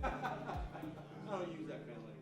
I don't use that kind of language.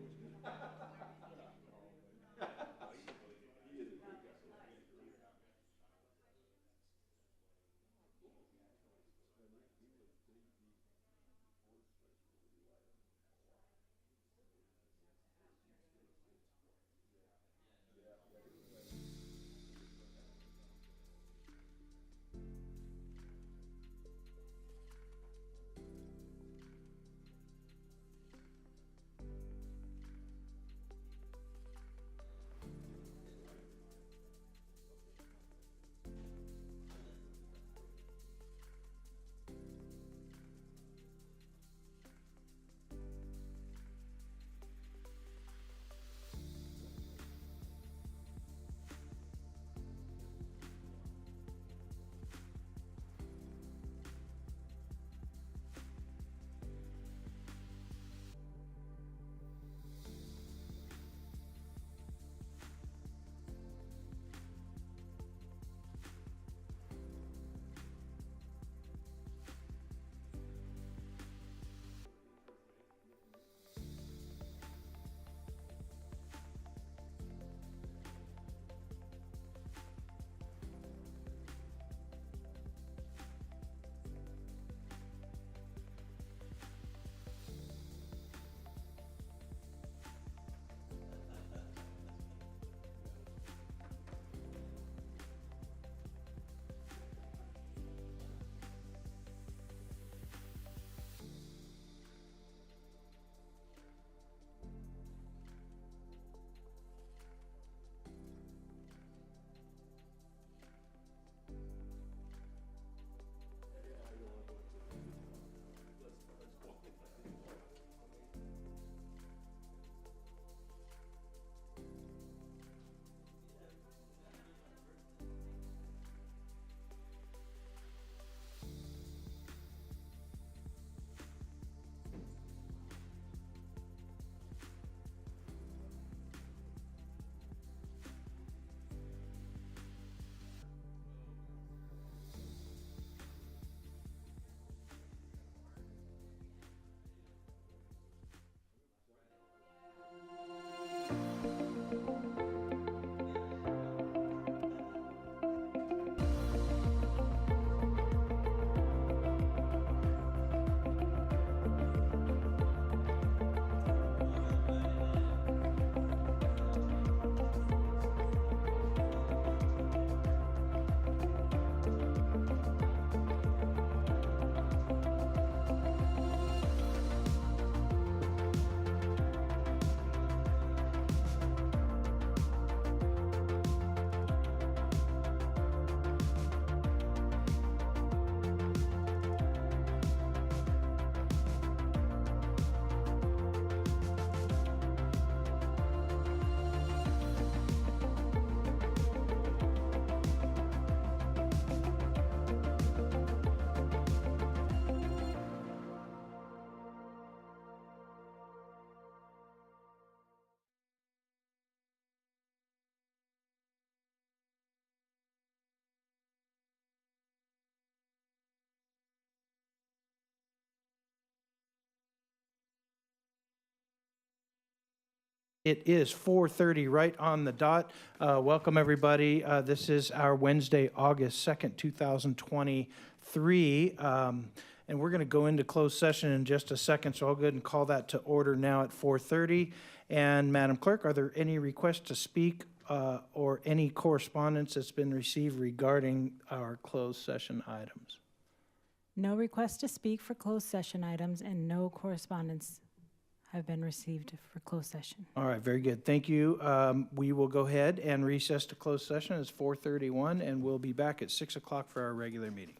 It is 4:30 right on the dot. Welcome, everybody. This is our Wednesday, August 2nd, 2023. And we're going to go into closed session in just a second, so I'll go ahead and call that to order now at 4:30. And Madam Clerk, are there any requests to speak or any correspondence that's been received regarding our closed session items? No request to speak for closed session items and no correspondence have been received for closed session. All right, very good. Thank you. We will go ahead and recess to closed session. It's 4:31, and we'll be back at 6 o'clock for our regular meeting.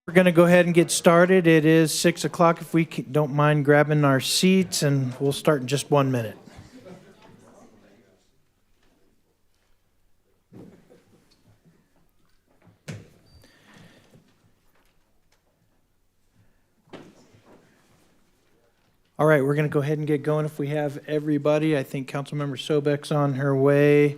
We're going to go ahead and get started. It is 6 o'clock. If we don't mind grabbing our seats, and we'll start in just 1 minute. All right, we're going to go ahead and get going if we have everybody. I think Councilmember Sobek's on her way.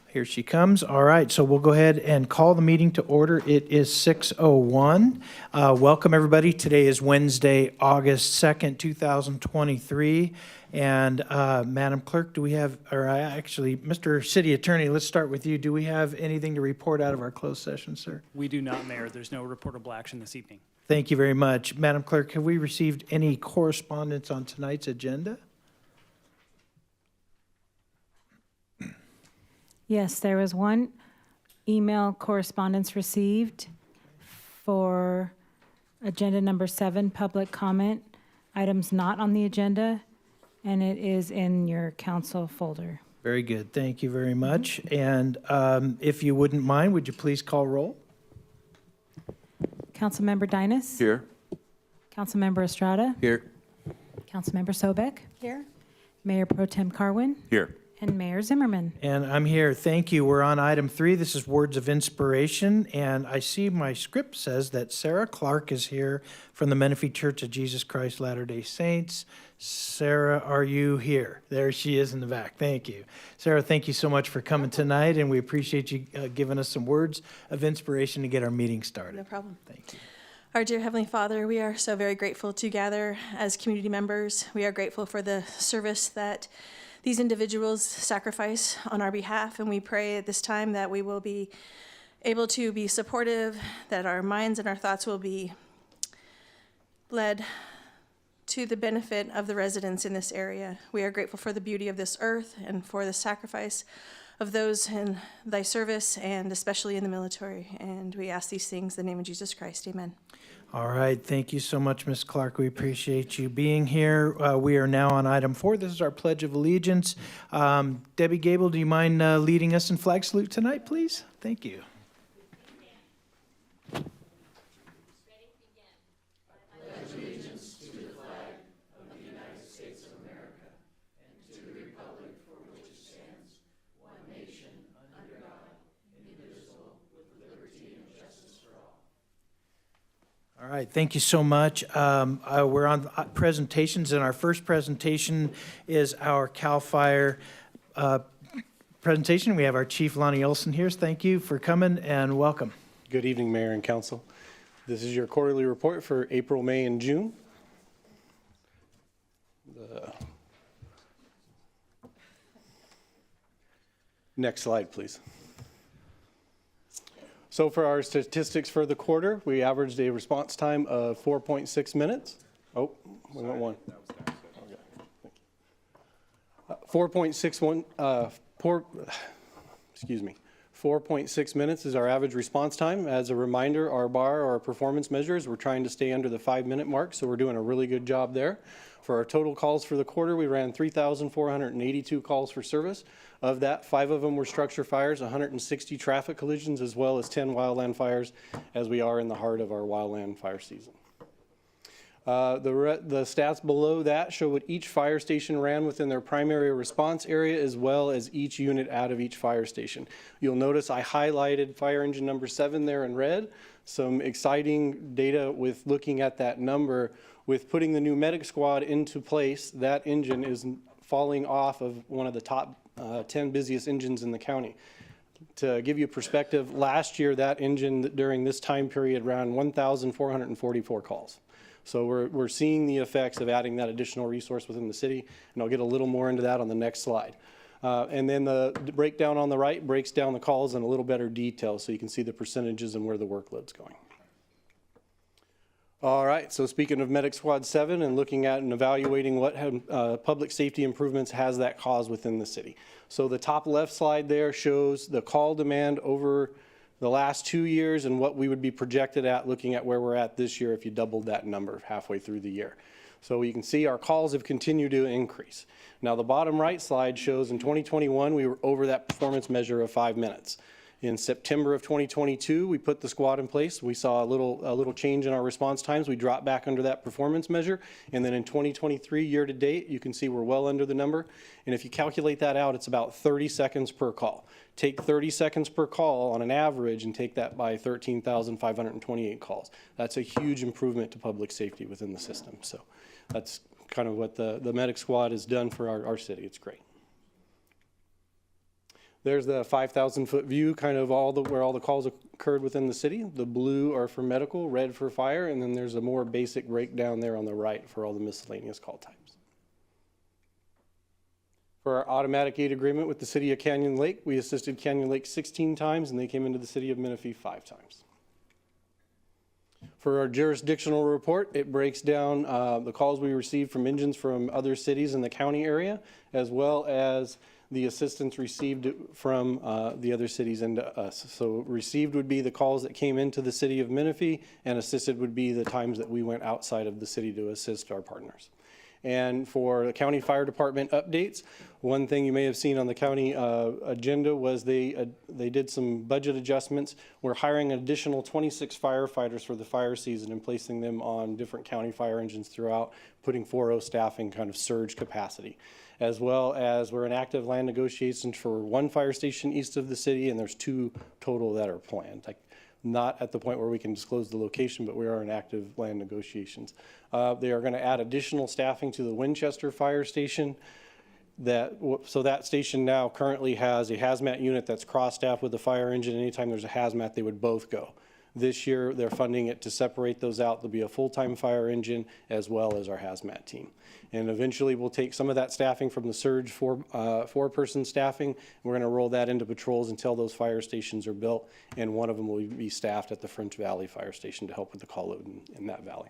Here she comes. All right, so we'll go ahead and call the meeting to order. It is 6:01. Welcome, everybody. Today is Wednesday, August 2nd, 2023. And Madam Clerk, do we have, or actually, Mr. City Attorney, let's start with you. Do we have anything to report out of our closed session, sir? We do not, Mayor. There's no reportable action this evening. Thank you very much. Madam Clerk, have we received any correspondence on tonight's agenda? Yes, there was one email correspondence received for agenda number 7, public comment, items not on the agenda, and it is in your council folder. Very good. Thank you very much. And if you wouldn't mind, would you please call roll? Councilmember Dynas? Here. Councilmember Estrada? Here. Councilmember Sobek? Here. Mayor Pro Tem Carwin? Here. And Mayor Zimmerman. And I'm here. Thank you. We're on item 3. This is words of inspiration. And I see my script says that Sarah Clark is here from the Menifee Church of Jesus Christ Latter-day Saints. Sarah, are you here? There she is in the back. Thank you. Sarah, thank you so much for coming tonight, and we appreciate you giving us some words of inspiration to get our meeting started. No problem. Thank you. Our dear Heavenly Father, we are so very grateful to gather as community members. We are grateful for the service that these individuals sacrifice on our behalf, and we pray at this time that we will be able to be supportive, that our minds and our thoughts will be led to the benefit of the residents in this area. We are grateful for the beauty of this earth and for the sacrifice of those in thy service, and especially in the military. And we ask these things in the name of Jesus Christ. Amen. All right. Thank you so much, Ms. Clark. We appreciate you being here. We are now on item 4. This is our Pledge of Allegiance. Debbie Gable, do you mind leading us in flag salute tonight, please? Thank you. All right, thank you so much. We're on presentations, and our first presentation is our CAL FIRE presentation. We have our Chief Lonnie Olson here. Thank you for coming and welcome. Good evening, Mayor and Council. This is your quarterly report for April, May, and June. Next slide, please. So for our statistics for the quarter, we averaged a response time of 4.6 minutes. Oh, we went one. 4.6 minutes is our average response time. As a reminder, our bar, our performance measures, we're trying to stay under the 5-minute mark, so we're doing a really good job there. For our total calls for the quarter, we ran 3,482 calls for service. Of that, 5 of them were structure fires, 160 traffic collisions, as well as 10 wildland fires, as we are in the heart of our wildland fire season. The stats below that show what each fire station ran within their primary response area, as well as each unit out of each fire station. You'll notice I highlighted fire engine number 7 there in red. Some exciting data with looking at that number. With putting the new medic squad into place, that engine is falling off of one of the top 10 busiest engines in the county. To give you perspective, last year that engine during this time period ran 1,444 calls. So we're seeing the effects of adding that additional resource within the city, and I'll get a little more into that on the next slide. And then the breakdown on the right breaks down the calls in a little better detail so you can see the percentages and where the workload's going. All right, so speaking of Medic Squad 7 and looking at and evaluating what public safety improvements has that caused within the city. So the top left slide there shows the call demand over the last 2 years and what we would be projected at looking at where we're at this year if you doubled that number halfway through the year. So you can see our calls have continued to increase. Now the bottom right slide shows in 2021 we were over that performance measure of 5 minutes. In September of 2022, we put the squad in place. We saw a little change in our response times. We dropped back under that performance measure. And then in 2023, year to date, you can see we're well under the number. And if you calculate that out, it's about 30 seconds per call. Take 30 seconds per call on an average and take that by 13,528 calls. That's a huge improvement to public safety within the system. So that's kind of what the medic squad has done for our city. It's great. There's the 5,000-foot view, kind of where all the calls occurred within the city. The blue are for medical, red for fire, and then there's a more basic breakdown there on the right for all the miscellaneous call types. For our automatic aid agreement with the city of Canyon Lake, we assisted Canyon Lake 16 times, and they came into the city of Menifee 5 times. For our jurisdictional report, it breaks down the calls we received from engines from other cities in the county area, as well as the assistance received from the other cities into us. So received would be the calls that came into the city of Menifee, and assisted would be the times that we went outside of the city to assist our partners. And for the county fire department updates, one thing you may have seen on the county agenda was they did some budget adjustments. We're hiring an additional 26 firefighters for the fire season and placing them on different county fire engines throughout, putting 4.0 staffing kind of surge capacity. As well as we're in active land negotiations for 1 fire station east of the city, and there's 2 total that are planned. Like, not at the point where we can disclose the location, but we are in active land negotiations. They are going to add additional staffing to the Winchester Fire Station. So that station now currently has a hazmat unit that's cross-staffed with the fire engine. Anytime there's a hazmat, they would both go. This year, they're funding it to separate those out. There'll be a full-time fire engine as well as our hazmat team. And eventually, we'll take some of that staffing from the surge four-person staffing. We're going to roll that into patrols until those fire stations are built, and one of them will be staffed at the French Valley Fire Station to help with the call load in that valley.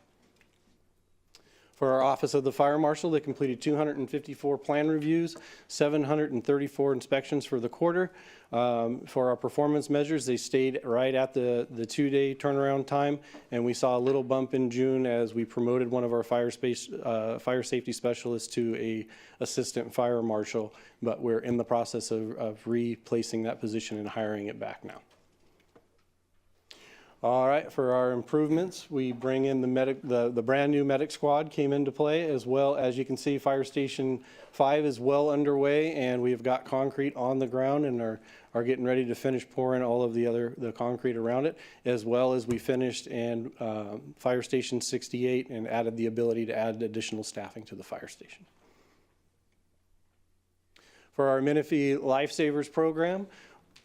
For our Office of the Fire Marshal, they completed 254 plan reviews, 734 inspections for the quarter. For our performance measures, they stayed right at the 2-day turnaround time, and we saw a little bump in June as we promoted one of our fire safety specialists to a assistant fire marshal, but we're in the process of replacing that position and hiring it back now. All right, for our improvements, we bring in the brand new medic squad came into play, as well as you can see Fire Station 5 is well underway, and we have got concrete on the ground and are getting ready to finish pouring all of the concrete around it, as well as we finished and Fire Station 68 and added the ability to add additional staffing to the fire station. For our Menifee Lifesavers program,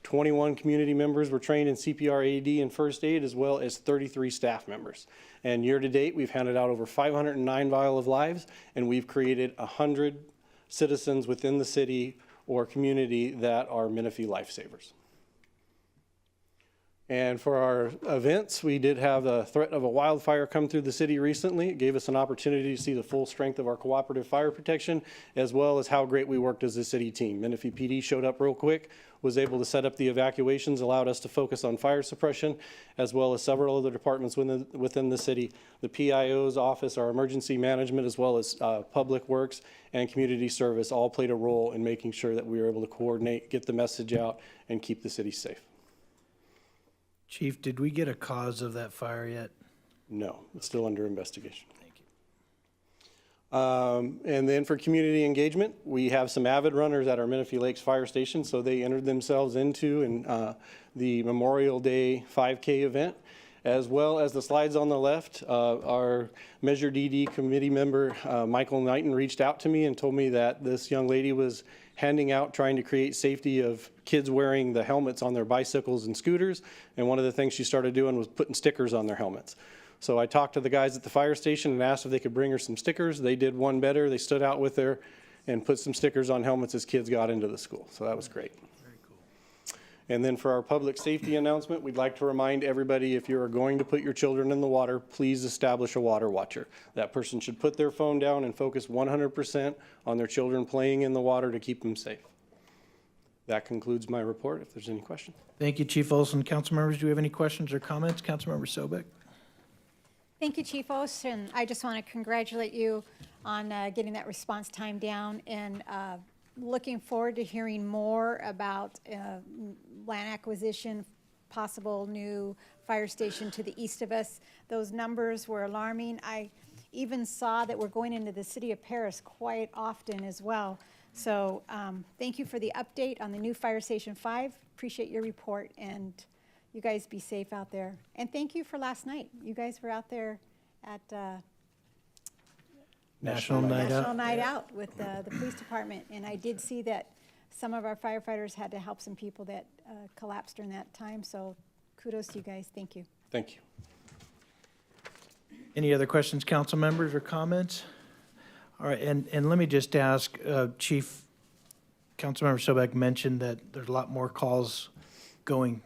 21 community members were trained in CPR, AED, and first aid, as well as 33 staff members. And year to date, we've handed out over 509 vial of lives, and we've created 100 citizens within the city or community that are Menifee Lifesavers. And for our events, we did have the threat of a wildfire come through the city recently. It gave us an opportunity to see the full strength of our cooperative fire protection, as well as how great we worked as a city team. Menifee PD showed up real quick, was able to set up the evacuations, allowed us to focus on fire suppression, as well as several other departments within the city. The PIO's office, our emergency management, as well as public works and community service all played a role in making sure that we were able to coordinate, get the message out, and keep the city safe. Chief, did we get a cause of that fire yet? No, it's still under investigation. Thank you. And then for community engagement, we have some avid runners at our Menifee Lakes Fire Station, so they entered themselves into the Memorial Day 5K event, as well as the slides on the left. Our Measure DD committee member, Michael Knighton, reached out to me and told me that this young lady was handing out, trying to create safety of kids wearing the helmets on their bicycles and scooters. And one of the things she started doing was putting stickers on their helmets. So I talked to the guys at the fire station and asked if they could bring her some stickers. They did one better. They stood out with her and put some stickers on helmets as kids got into the school. So that was great. Very cool. And then for our public safety announcement, we'd like to remind everybody, if you are going to put your children in the water, please establish a water watcher. That person should put their phone down and focus 100% on their children playing in the water to keep them safe. That concludes my report, if there's any questions. Thank you, Chief Olson. Council members, do we have any questions or comments? Councilmember Sobek? Thank you, Chief Olson. I just want to congratulate you on getting that response time down, and looking forward to hearing more about land acquisition, possible new fire station to the east of us. Those numbers were alarming. I even saw that we're going into the city of Paris quite often as well. So thank you for the update on the new Fire Station 5. Appreciate your report, and you guys be safe out there. And thank you for last night. You guys were out there at National Night Out. National Night Out with the police department. And I did see that some of our firefighters had to help some people that collapsed during that time. So kudos to you guys. Thank you. Thank you. Any other questions, council members, or comments? All right, and let me just ask, Chief, Councilmember Sobek mentioned that there's a lot more calls going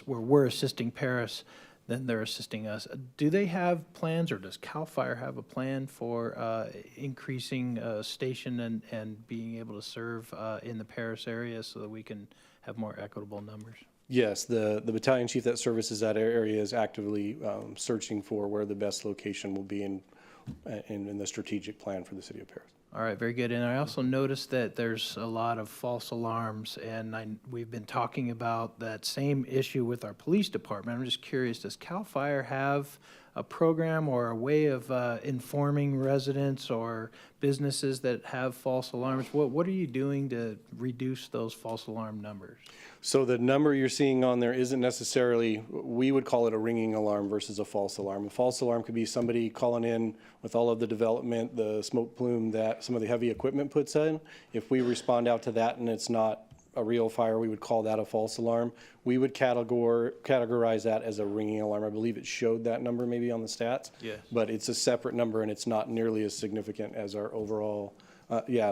where we're assisting Paris than they're assisting us. Do they have plans, or does CAL FIRE have a plan for increasing station and being able to serve in the Paris area so that we can have more equitable numbers? Yes, the battalion chief that services that area is actively searching for where the best location will be in the strategic plan for the city of Paris. All right, very good. And I also noticed that there's a lot of false alarms, and we've been talking about that same issue with our police department. I'm just curious, does CAL FIRE have a program or a way of informing residents or businesses that have false alarms? What are you doing to reduce those false alarm numbers? So the number you're seeing on there isn't necessarily, we would call it a ringing alarm versus a false alarm. A false alarm could be somebody calling in with all of the development, the smoke plume that some of the heavy equipment puts in. If we respond out to that and it's not a real fire, we would call that a false alarm. We would categorize that as a ringing alarm. I believe it showed that number maybe on the stats. Yes. But it's a separate number and it's not nearly as significant as our overall,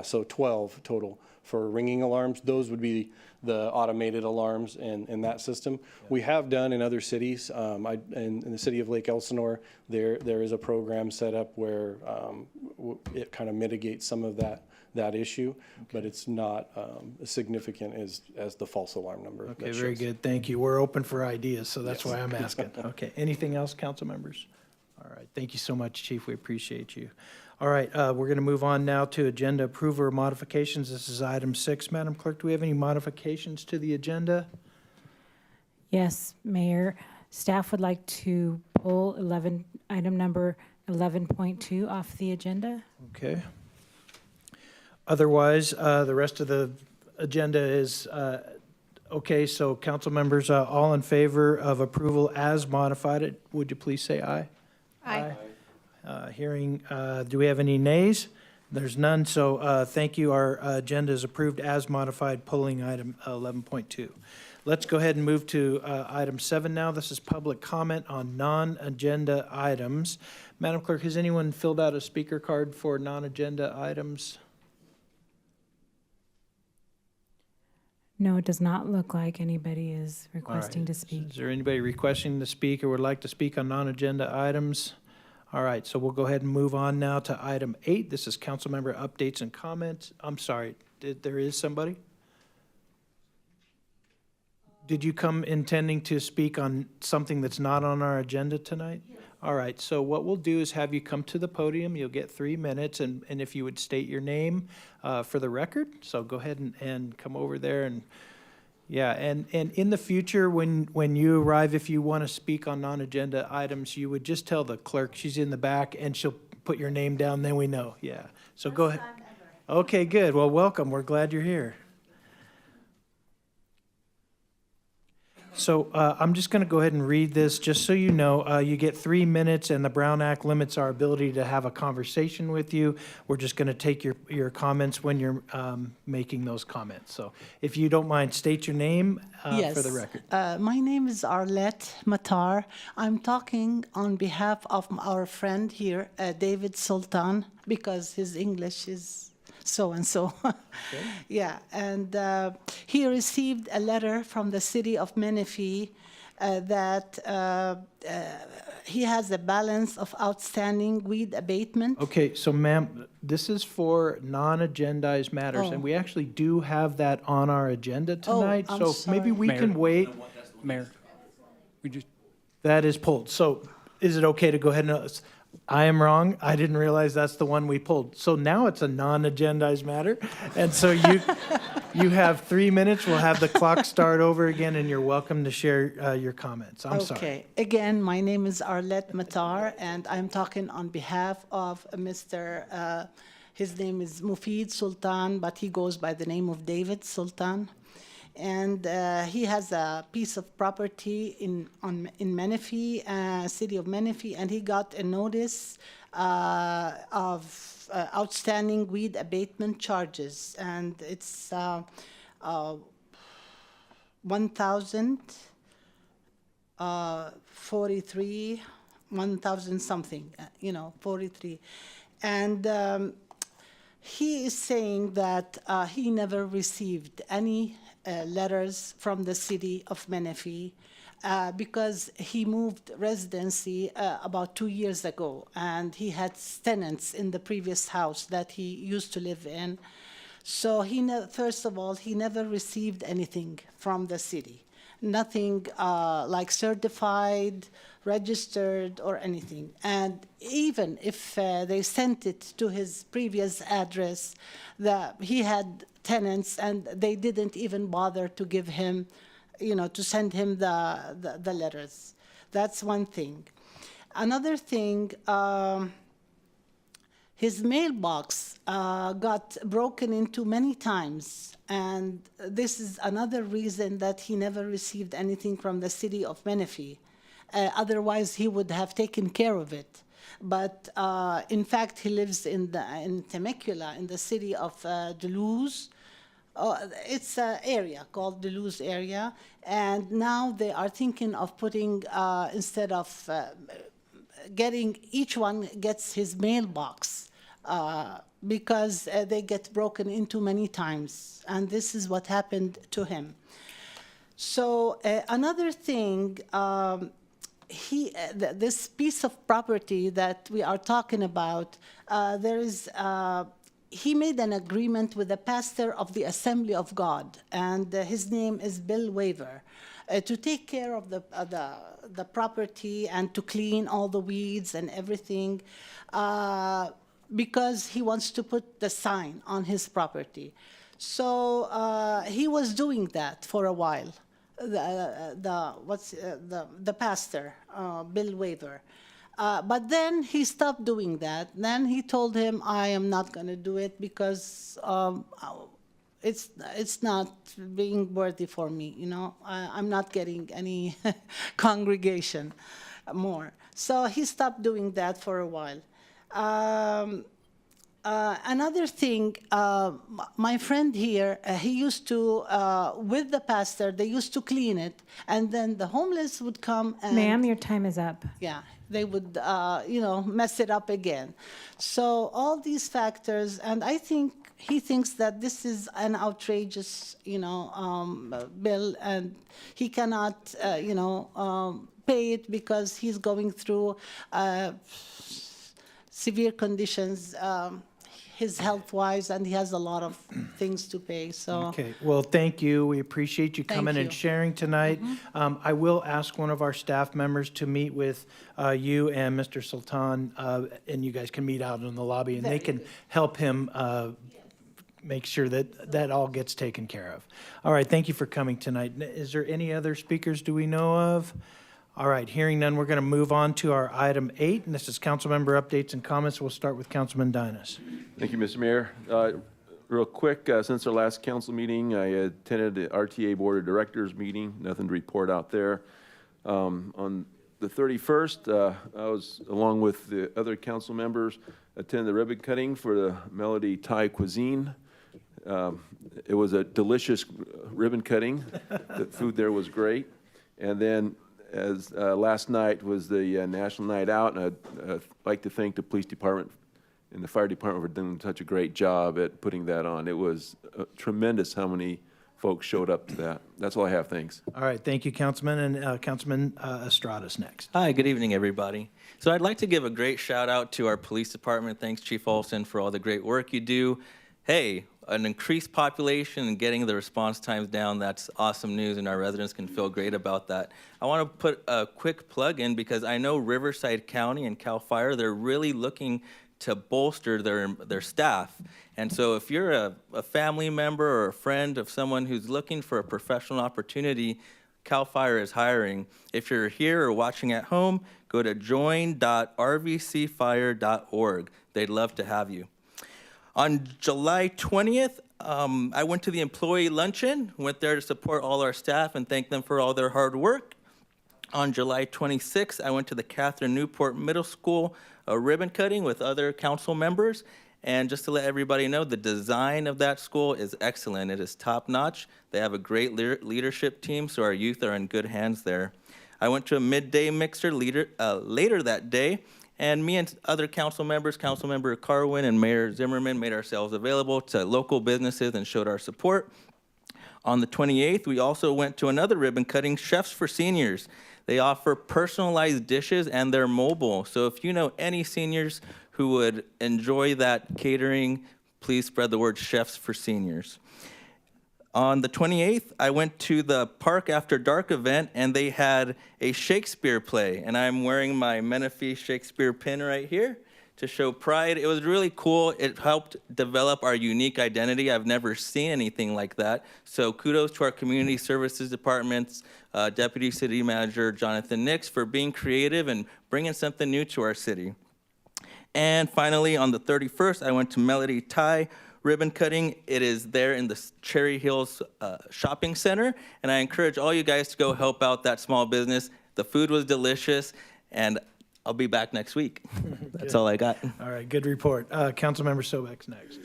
so 12 total for ringing alarms. Those would be the automated alarms in that system. Yeah. We have done in other cities. In the city of Lake Elsinore, there is a program set up where it kind of mitigates some of that issue, but it's not as significant as the false alarm number. Okay, very good. Thank you. We're open for ideas, so that's why I'm asking. Okay, anything else, council members? All right, thank you so much, Chief. We appreciate you. All right, we're going to move on now to agenda approval or modifications. This is item 6. Madam Clerk, do we have any modifications to the agenda? Yes, Mayor. Staff would like to pull item number 11.2 off the agenda. Okay. Otherwise, the rest of the agenda is okay. So council members, all in favor of approval as modified, would you please say aye? Aye. Hearing, do we have any nays? There's none, so thank you. Our agenda is approved as modified, pulling item 11.2. Let's go ahead and move to item 7 now. This is public comment on non-agenda items. Madam Clerk, has anyone filled out a speaker card for non-agenda items? No, it does not look like anybody is All requesting right. to speak. Is there anybody requesting to speak or would like to speak on non-agenda items? All right, so we'll go ahead and move on now to item 8. This is council member updates and comments. I'm sorry, there is somebody? Did you come intending to speak on something that's not on our agenda tonight? All right, so what we'll do is have you come to the podium. You'll get 3 minutes, and if you would state your name for the record. So go ahead and come over there and, yeah, and in the future, when you arrive, if you want to speak on non-agenda items, you would just tell the clerk, she's in the back, and she'll put your name down, then we know, yeah. So go ahead. Okay, good. Well, welcome. We're glad you're here. So I'm just going to go ahead and read this, just so you know. You get 3 minutes, and the Brown Act limits our ability to have a conversation with you. We're just going to take your comments when you're making those comments. So if you don't mind, state your name for the record. My name is Arlette Matar. I'm talking on behalf of our friend here, David Sultan, because his English is so-and-so. Okay. Yeah, and he received a letter from the city of Menifee that he has a balance of outstanding weed abatement. Okay, so ma'am, this is for non-agendized matters, and we actually do have that on our agenda tonight. I'm So maybe sorry. we Mayor. can wait. Mayor, we just, That is pulled. So is it okay to go ahead and, I am wrong. I didn't realize that's the one we pulled. So now it's a non-agendized matter. And so you have 3 minutes. We'll have the clock start over again, and you're welcome to share your comments. I'm sorry. Okay. Again, my name is Arlette Matar, and I'm talking on behalf of Mr. His name is Mufid Sultan, but he goes by the name of David Sultan. And he has a piece of property in Menifee, city of Menifee, and he got a notice of outstanding weed abatement charges, and it's 1,043, 1,000 something, 43, and he is saying that he never received any letters from the city of Menifee because he moved residency about 2 years ago, and he had tenants in the previous house that he used to live in. So first of all, he never received anything from the city, nothing like certified, registered, or anything. And even if they sent it to his previous address, he had tenants, and they didn't even bother to give him, to send him the letters. That's one thing. Another thing, his mailbox got broken into many times, and this is another reason that he never received anything from the city of Menifee. Otherwise, he would have taken care of it. But in fact, he lives in Temecula, in the city of Duluth. It's an area called Duluth area, and now they are thinking of putting, instead of getting, each one gets his mailbox because they get broken into many times, and this is what happened to him. So another thing, this piece of property that we are talking about, he made an agreement with the pastor of the Assembly of God, and his name is Bill Waver, to take care of the property and to clean all the weeds and everything, because he wants to put the sign on his property. So he was doing that for a while. The pastor, Bill Waver. But then he stopped doing that. Then he told him, I am not going to do it because it's not being worthy for me, I'm not getting any congregation more. So he stopped doing that for a while. Another thing, my friend here, he used to, with the pastor, they used to clean it, and then the homeless would come and... Ma'am, your time is up. Yeah, they would, mess it up again. So all these factors, and I think he thinks that this is an outrageous, bill, and he cannot, pay it because he's going through severe conditions, his health-wise, and he has a lot of things to pay, so. Okay, well, thank you. We appreciate you Thank coming and you. sharing tonight. I will ask one of our staff members to meet with you and Mr. Sultan, and you guys can meet out in the lobby, and they can help him make sure that that all gets taken care of. All right, thank you for coming tonight. Is there any other speakers do we know of? All right, hearing none, we're going to move on to our item 8, and this is council member updates and comments. We'll start with Councilman Dinas. Thank you, Mr. Mayor. Real quick, since our last council meeting, I attended the RTA Board of Directors meeting. Nothing to report out there. On the 31st, I was, along with the other council members, attended the ribbon cutting for the Melody Thai cuisine. It was a delicious ribbon cutting. The food there was great. And then as last night was the National Night Out, and I'd like to thank the police department and the fire department for doing such a great job at putting that on. It was tremendous how many folks showed up to that. That's all I have. Thanks. All right, thank you, Councilman, and Councilman Estrada's next. Hi, good evening, everybody. So I'd like to give a great shout out to our police department. Thanks, Chief Olson, for all the great work you do. Hey, an increased population and getting the response times down, that's awesome news, and our residents can feel great about that. I want to put a quick plug in because I know Riverside County and CAL FIRE, they're really looking to bolster their staff. And so if you're a family member or a friend of someone who's looking for a professional opportunity, CAL FIRE is hiring. If you're here or watching at home, go to join.rvcfire.org. They'd love to have you. On July 20th, I went to the employee luncheon, went there to support all our staff and thank them for all their hard work. On July 26th, I went to the Catherine Newport Middle School ribbon cutting with other council members. And just to let everybody know, the design of that school is excellent. It is top-notch. They have a great leadership team, so our youth are in good hands there. I went to a midday mixer later that day, and me and other council members, Councilmember Carwin and Mayor Zimmerman, made ourselves available to local businesses and showed our support. On the 28th, we also went to another ribbon cutting, Chefs for Seniors. They offer personalized dishes and they're mobile. So if you know any seniors who would enjoy that catering, please spread the word Chefs for Seniors. On the 28th, I went to the Park After Dark event, and they had a Shakespeare play, and I'm wearing my Menifee Shakespeare pin right here to show pride. It was really cool. It helped develop our unique identity. I've never seen anything like that. So kudos to our community services department's Deputy City Manager Jonathan Nix for being creative and bringing something new to our city. And finally, on the 31st, I went to Melody Thai ribbon cutting. It is there in the Cherry Hills Shopping Center, and I encourage all you guys to go help out that small business. The food was delicious, and I'll be back next week. That's all I got. All right, good report. Councilmember Sobek's next.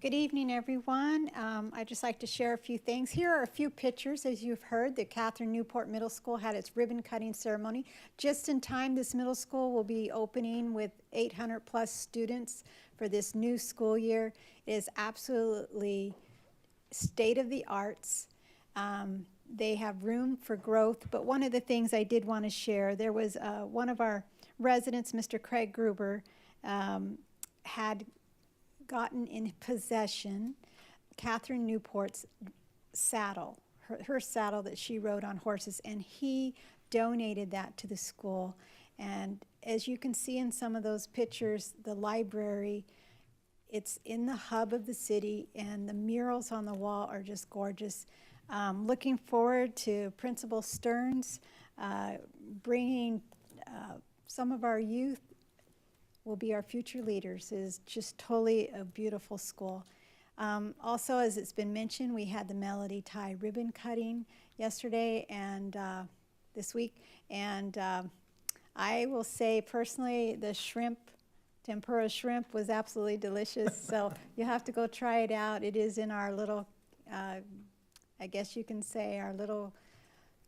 Good evening, everyone. I'd just like to share a few things. Here are a few pictures. As you've heard, the Catherine Newport Middle School had its ribbon cutting ceremony. Just in time, this middle school will be opening with 800 plus students for this new school year. It is absolutely state of the arts. They have room for growth, but one of the things I did want to share, there was one of our residents, Mr. Craig Gruber, had gotten in possession Catherine Newport's saddle, her saddle that she rode on horses, and he donated that to the school. And as you can see in some of those pictures, the library, it's in the hub of the city, and the murals on the wall are just gorgeous. Looking forward to Principal Stearns bringing some of our youth will be our future leaders. It is just totally a beautiful school. Also, as it's been mentioned, we had the Melody Thai ribbon cutting yesterday and this week. And I will say personally, the shrimp Tempura shrimp was absolutely delicious, so you have to go try it out. It is in our little, I guess you can say, our little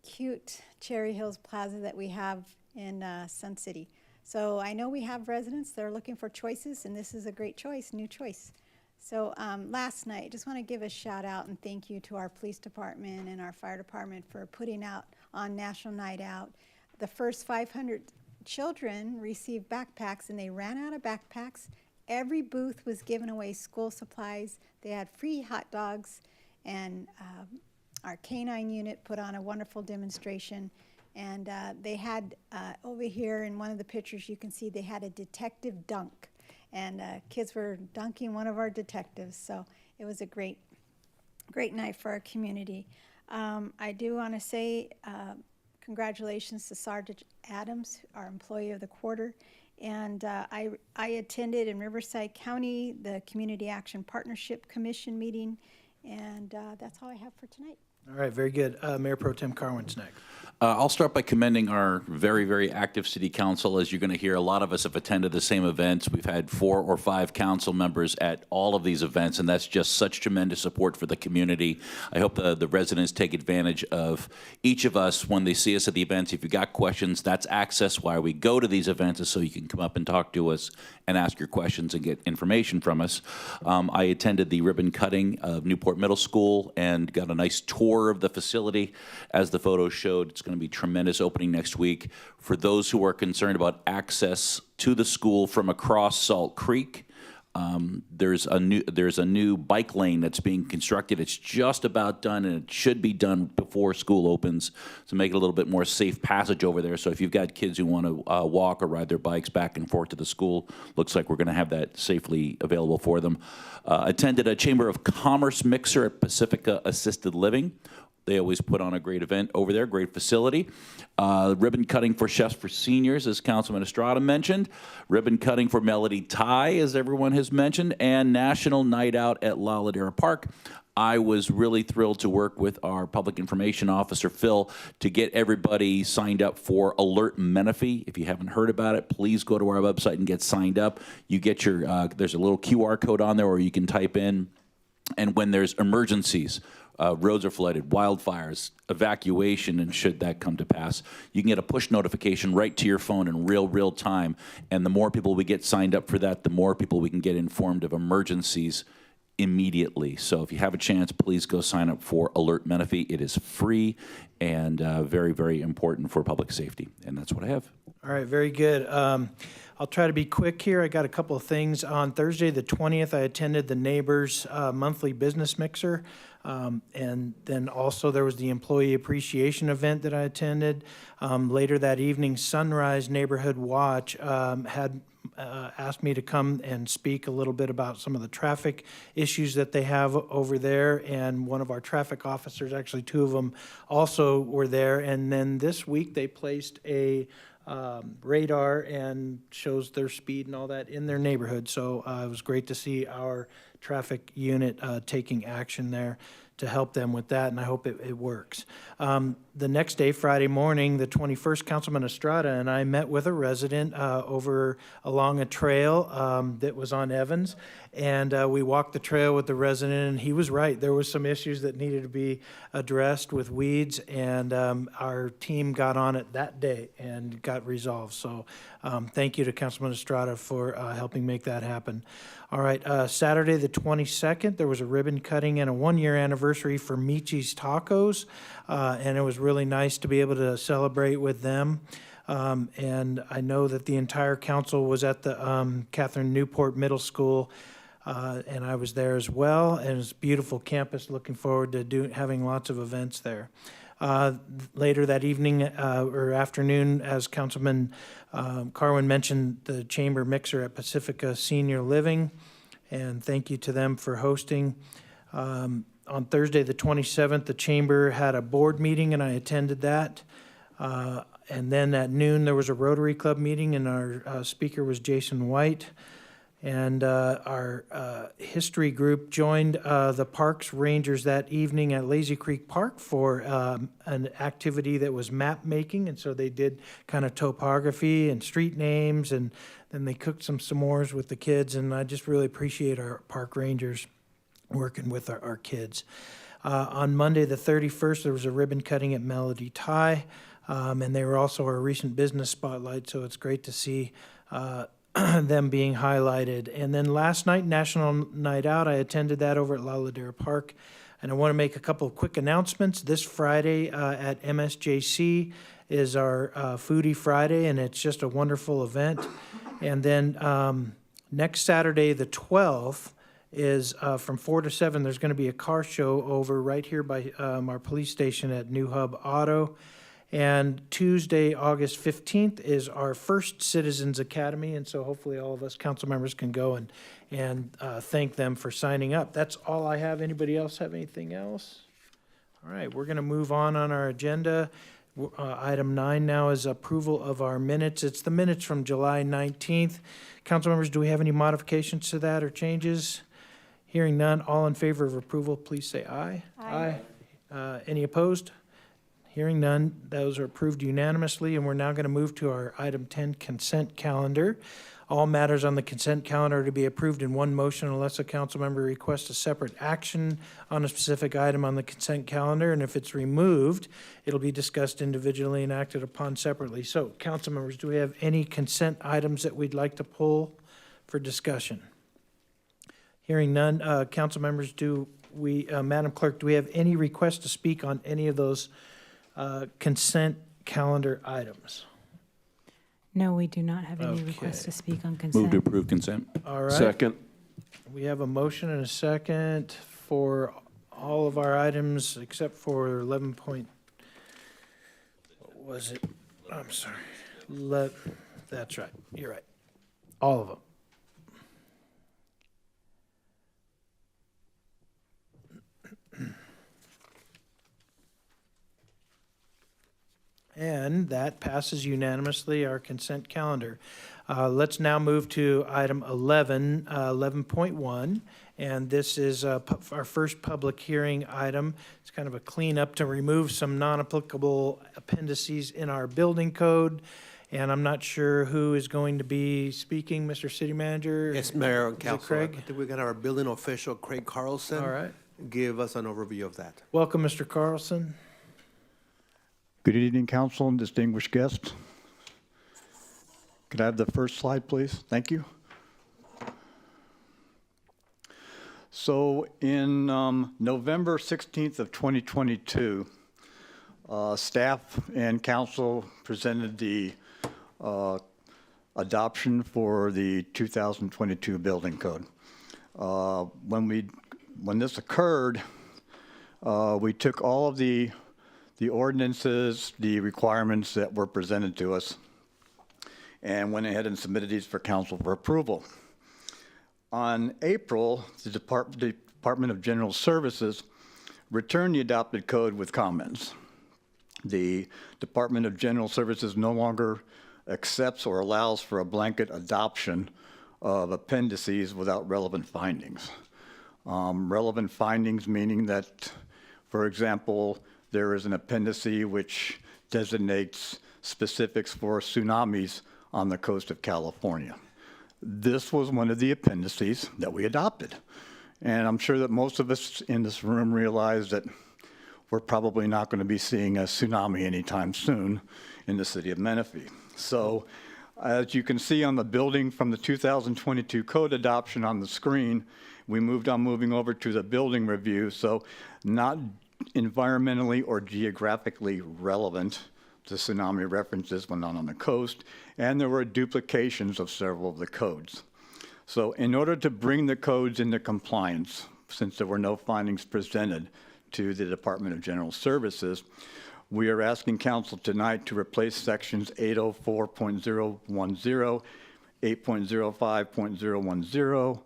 cute Cherry Hills Plaza that we have in Sun City. So I know we have residents that are looking for choices, and this is a great choice, new choice. So last night, just want to give a shout out and thank you to our police department and our fire department for putting out on National Night Out. The first 500 children received backpacks, and they ran out of backpacks. Every booth was giving away school supplies. They had free hot dogs, and our canine unit put on a wonderful demonstration. And they had, over here in one of the pictures, you can see they had a detective dunk. And kids were dunking one of our detectives. So it was a great night for our community. I do want to say congratulations to Sergeant Adams, our employee of the quarter. And I attended in Riverside County the Community Action Partnership Commission meeting. And that's all I have for tonight. All right, very good. Mayor Pro Tem Carwin's next. I'll start by commending our very, very active city council. As you're going to hear, a lot of us have attended the same events. We've had 4 or 5 council members at all of these events, and that's just such tremendous support for the community. I hope the residents take advantage of each of us when they see us at the events. If you've got questions, that's access why we go to these events, is so you can come up and talk to us and ask your questions and get information from us. I attended the ribbon cutting of Newport Middle School and got a nice tour of the facility. As the photos showed, it's going to be tremendous opening next week. For those who are concerned about access to the school from across Salt Creek, there's a new bike lane that's being constructed. It's just about done, and it should be done before school opens to make it a little bit more safe passage over there. So if you've got kids who want to walk or ride their bikes back and forth to the school, looks like we're going to have that safely available for them. Attended a Chamber of Commerce mixer at Pacifica Assisted Living. They always put on a great event over there, great facility. Ribbon cutting for Chefs for Seniors, as Councilman Estrada mentioned. Ribbon cutting for Melody Thai, as everyone has mentioned. And National Night Out at La Ladera Park. I was really thrilled to work with our Public Information Officer, Phil, to get everybody signed up for Alert Menifee. If you haven't heard about it, please go to our website and get signed up. You get your, there's a little QR code on there, or you can type in. And when there's emergencies, roads are flooded, wildfires, evacuation, and should that come to pass, you can get a push notification right to your phone in real time. And the more people we get signed up for that, the more people we can get informed of emergencies immediately. So if you have a chance, please go sign up for Alert Menifee. It is free and very, very important for public safety. And that's what I have. All right, very good. I'll try to be quick here. I got a couple of things. On Thursday, the 20th, I attended the Neighbors monthly business mixer. And then also there was the employee appreciation event that I attended. Later that evening, Sunrise Neighborhood Watch had asked me to come and speak a little bit about some of the traffic issues that they have over there. And one of our traffic officers, actually 2 of them, also were there. And then this week they placed a radar and shows their speed and all that in their neighborhood. So it was great to see our traffic unit taking action there to help them with that, and I hope it works. The next day, Friday morning, the 21st, Councilman Estrada and I met with a resident over along a trail that was on Evans, and we walked the trail with the resident, and he was right. There was some issues that needed to be addressed with weeds, and our team got on it that day and got resolved. So thank you to Councilman Estrada for helping make that happen. All right, Saturday the 22nd, there was a ribbon cutting and a 1-year anniversary for Michi's Tacos, and it was really nice to be able to celebrate with them. And I know that the entire council was at the Catherine Newport Middle School, and I was there as well. And it's a beautiful campus. Looking forward to having lots of events there. Later that evening or afternoon, as Councilman Carwin mentioned, the chamber mixer at Pacifica Senior Living, and thank you to them for hosting. On Thursday the 27th, the chamber had a board meeting, and I attended that. And then at noon, there was a Rotary Club meeting, and our speaker was Jason White. And our history group joined the Parks Rangers that evening at Lazy Creek Park for an activity that was map making. And so they did kind of topography and street names, and then they cooked some s'mores with the kids, and I just really appreciate our park rangers working with our kids. On Monday, the 31st, there was a ribbon cutting at Melody Thai, and they were also our recent business spotlight, so it's great to see them being highlighted. And then last night, National Night Out, I attended that over at La Ladera Park. And I want to make a couple of quick announcements. This Friday at MSJC is our Foodie Friday, and it's just a wonderful event. And then next Saturday, the 12th, is from 4 to 7, there's going to be a car show over right here by our police station at New Hub Auto. And Tuesday, August 15th, is our first Citizens Academy, and so hopefully all of us council members can go and thank them for signing up. That's all I have. Anybody else have anything else? All right, we're going to move on our agenda. Item 9 now is approval of our minutes. It's the minutes from July 19th. Council members, do we have any modifications to that or changes? Hearing none, all in favor of approval, please say aye. Aye. Any opposed? Hearing none, those are approved unanimously, and we're now going to move to our item 10 consent calendar. All matters on the consent calendar are to be approved in one motion unless a council member requests a separate action on a specific item on the consent calendar, and if it's removed, it'll be discussed individually and acted upon separately. So, council members, do we have any consent items that we'd like to pull for discussion? Hearing none, council members, Madam Clerk, do we have any requests to speak on any of those consent calendar items? No, we do not have any requests to speak on consent. Move to approve consent. All right. Second. We have a motion and a second for all of our items except for 11 point, what was it? I'm sorry. That's right. You're right. All of them. And that passes unanimously, our consent calendar. Let's now move to item 11, 11.1, and this is our first public hearing item. It's kind of a cleanup to remove some non-applicable appendices in our building code, and I'm not sure who is going to be speaking, Mr. City Manager? Yes, Mayor and Is it Council. Craig? I think we got our building official, Craig Carlson. All right. Give us an overview of that. Welcome, Mr. Carlson. Good evening, council and distinguished guests. Could I have the first slide, please? Thank you. So in November 16th of 2022, staff and council presented the adoption for the 2022 building code. When this occurred, we took all of the ordinances, the requirements that were presented to us, and went ahead and submitted these for council for approval. On April, the Department of General Services returned the adopted code with comments. The Department of General Services no longer accepts or allows for a blanket adoption of appendices without relevant findings. Relevant findings meaning that, for example, there is an appendice which designates specifics for tsunamis on the coast of California. This was one of the appendices that we adopted. And I'm sure that most of us in this room realize that we're probably not going to be seeing a tsunami anytime soon in the city of Menifee. So as you can see on the building from the 2022 code adoption on the screen, we moving over to the building review. So not environmentally or geographically relevant to tsunami references when not on the coast, and there were duplications of several of the codes. So in order to bring the codes into compliance, since there were no findings presented to the Department of General Services, we are asking council tonight to replace sections 804.010, 8.05.010,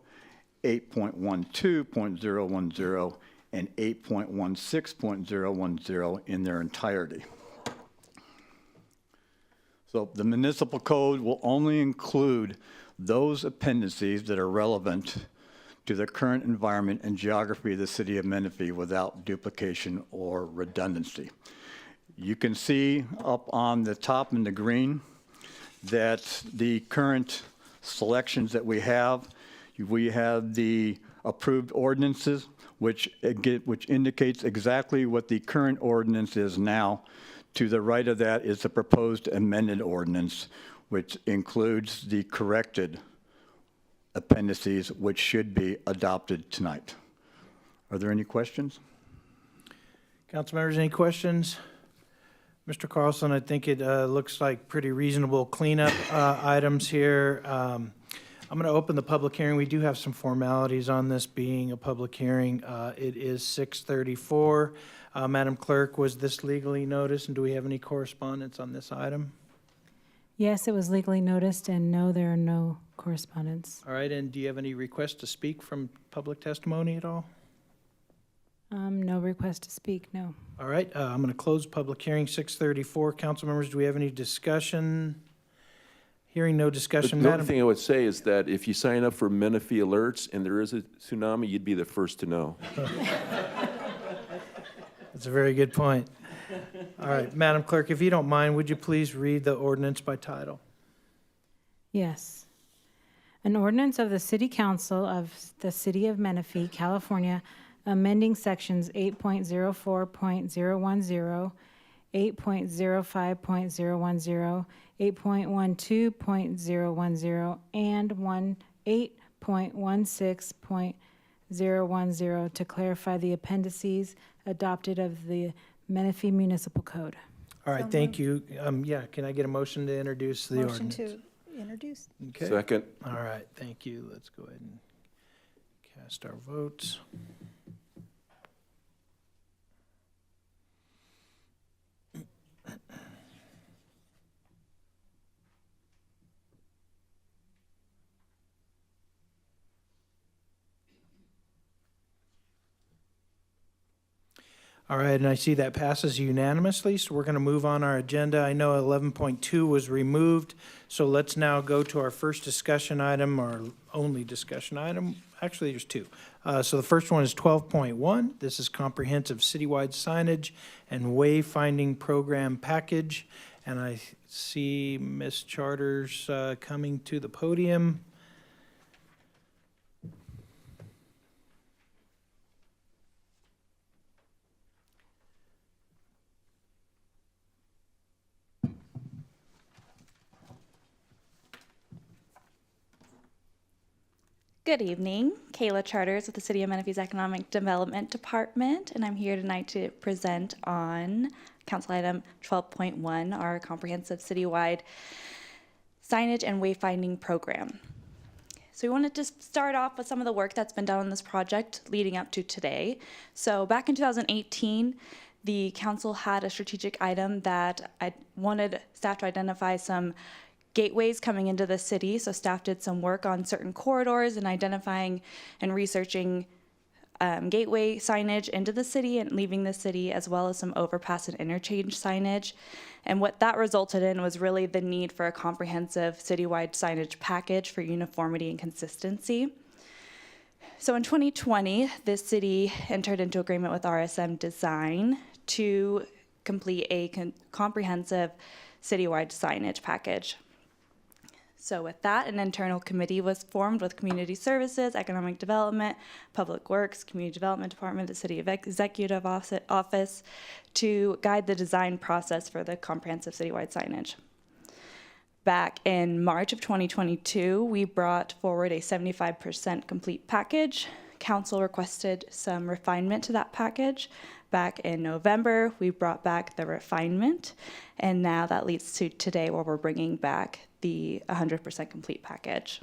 8.12.010, and 8.16.010 in their entirety. So the municipal code will only include those appendices that are relevant to the current environment and geography of the city of Menifee without duplication or redundancy. You can see up on the top in the green that the current selections that we have. We have the approved ordinances, which indicates exactly what the current ordinance is now. To the right of that is the proposed amended ordinance, which includes the corrected appendices, which should be adopted tonight. Are there any questions? Council members, any questions? Mr. Carlson, I think it looks like pretty reasonable cleanup items here. I'm going to open the public hearing. We do have some formalities on this being a public hearing. It is 6:34. Madam Clerk, was this legally noticed, and do we have any correspondence on this item? Yes, it was legally noticed, and no, there are no correspondence. All right, and do you have any requests to speak from public testimony at all? No request to speak, no. All right, I'm going to close public hearing, 6:34. Council members, do we have any discussion? Hearing no discussion, The only Madam. thing I would say is that if you sign up for Menifee alerts and there is a tsunami, you'd be the first to know. That's a very good point. All right, Madam Clerk, if you don't mind, would you please read the ordinance by title? Yes. An ordinance of the City Council of the City of Menifee, California, amending sections 8.04.010, 8.05.010, 8.12.010, and 8.16.010 to clarify the appendices adopted of the Menifee Municipal Code. All right, thank you. Yeah, can I get a motion to introduce the Motion ordinance? to introduce. Okay. Second. All right, thank you. Let's go ahead and cast our votes. All right, and I see that passes unanimously, so we're going to move on our agenda. I know 11.2 was removed, so let's now go to our first discussion item, our only discussion item. Actually, there's two. So the first one is 12.1. This is comprehensive citywide signage and wayfinding program package. And I see Ms. Charters coming to the podium. Good evening, Kayla Charters with the City of Menifee's Economic Development Department, and I'm here tonight to present on Council Item 12.1, our comprehensive citywide signage and wayfinding program. So we wanted to start off with some of the work that's been done on this project leading up to today. So back in 2018, the council had a strategic item that I wanted staff to identify some gateways coming into the city. So staff did some work on certain corridors and identifying and researching gateway signage into the city and leaving the city, as well as some overpass and interchange signage. And what that resulted in was really the need for a comprehensive citywide signage package for uniformity and consistency. So in 2020, this city entered into agreement with RSM Design to complete a comprehensive citywide signage package. So with that, an internal committee was formed with Community Services, Economic Development, Public Works, Community Development Department, the City Executive Office to guide the design process for the comprehensive citywide signage. Back in March of 2022, we brought forward a 75% complete package. Council requested some refinement to that package. Back in November, we brought back the refinement, and now that leads to today where we're bringing back the 100% complete package.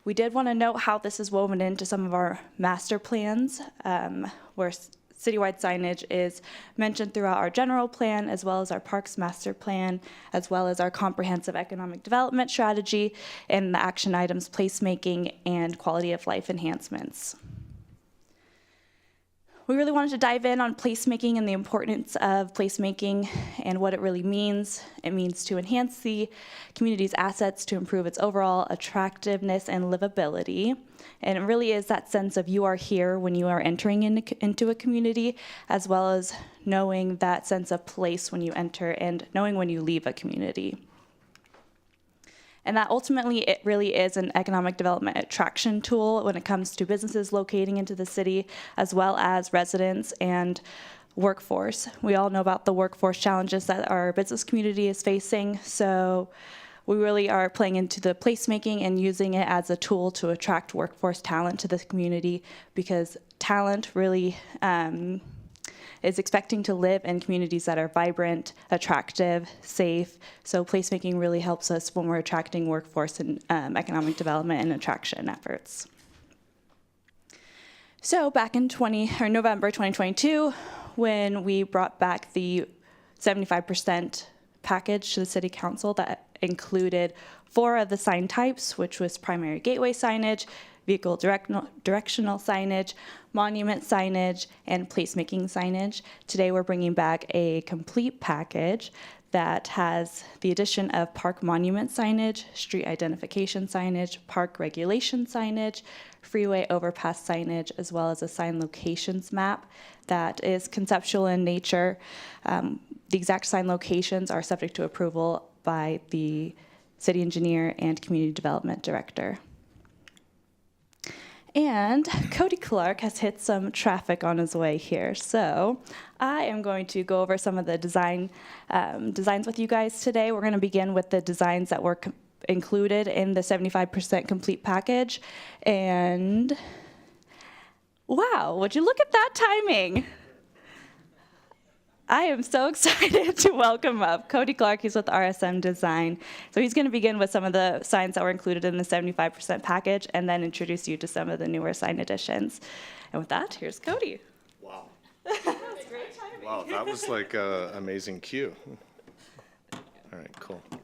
We did want to note how this is woven into some of our master plans, where citywide signage is mentioned throughout our general plan, as well as our parks master plan, as well as our comprehensive economic development strategy, and the action items placemaking and quality of life enhancements. We really wanted to dive in on placemaking and the importance of placemaking and what it really means. It means to enhance the community's assets to improve its overall attractiveness and livability. And it really is that sense of you are here when you are entering into a community, as well as knowing that sense of place when you enter and knowing when you leave a community. And that ultimately, it really is an economic development attraction tool when it comes to businesses locating into the city, as well as residents and workforce. We all know about the workforce challenges that our business community is facing, so we really are playing into the placemaking and using it as a tool to attract workforce talent to the community, because talent really is expecting to live in communities that are vibrant, attractive, safe. So placemaking really helps us when we're attracting workforce and economic development and attraction efforts. So back in November 2022, when we brought back the 75% package to the City Council that included 4 of the sign types, which was primary gateway signage, vehicle directional signage, monument signage, and placemaking signage. Today we're bringing back a complete package that has the addition of park monument signage, street identification signage, park regulation signage, freeway overpass signage, as well as a sign locations map that is conceptual in nature. The exact sign locations are subject to approval by the city engineer and community development director. And Cody Clark has hit some traffic on his way here. So I am going to go over some of the designs with you guys today. We're going to begin with the designs that were included in the 75% complete package. And wow, would you look at that timing? I am so excited to welcome up Cody Clark. He's with RSM Design. So he's going to begin with some of the signs that were included in the 75% package and then introduce you to some of the newer sign additions. And with that, here's Cody. Wow. That was great timing. Wow, that was like an amazing cue. All right, cool. All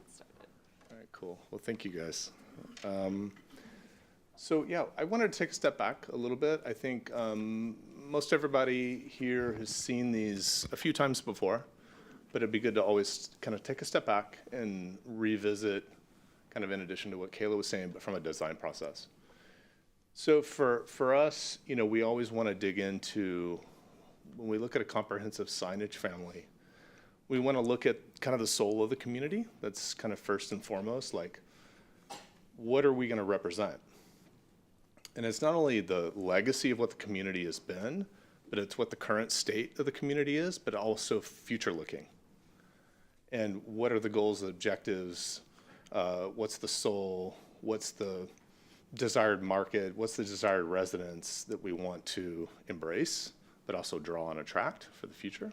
right, cool. Well, thank you guys. So yeah, I wanted to take a step back a little bit. I think most everybody here has seen these a few times before, but it'd be good to always kind of take a step back and revisit, kind of in addition to what Kayla was saying, but from a design process. So for us, you know, we always want to dig into, when we look at a comprehensive signage family, we want to look at kind of the soul of the community. That's kind of first and foremost, like, what are we going to represent? And it's not only the legacy of what the community has been, but it's what the current state of the community is, but also future looking. And what are the goals, the objectives, what's the soul, what's the desired market, what's the desired residents that we want to embrace, but also draw and attract for the future.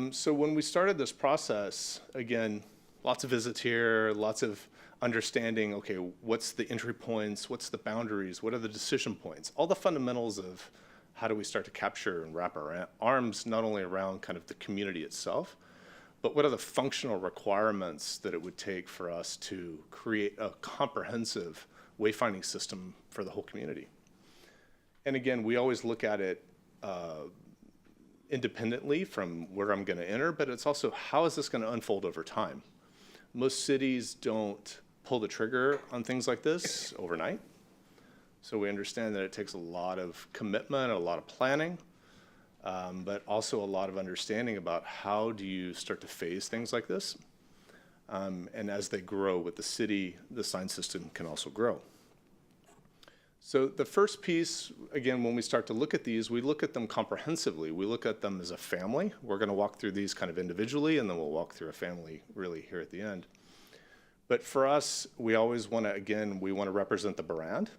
So when we started this process, again, lots of visits here, lots of understanding, okay, what's the entry points, what's the boundaries, what are the decision points, all the fundamentals of how do we start to capture and wrap our arms not only around kind of the community itself, but what are the functional requirements that it would take for us to create a comprehensive wayfinding system for the whole community. And again, we always look at it independently from where I'm going to enter, but it's also how is this going to unfold over time. Most cities don't pull the trigger on things like this overnight. So we understand that it takes a lot of commitment, a lot of planning, but also a lot of understanding about how do you start to phase things like this. And as they grow with the city, the sign system can also grow. So the first piece, again, when we start to look at these, we look at them comprehensively. We look at them as a family. We're going to walk through these kind of individually, and then we'll walk through a family really here at the end. But for us, we always want to, again, we want to represent the brand.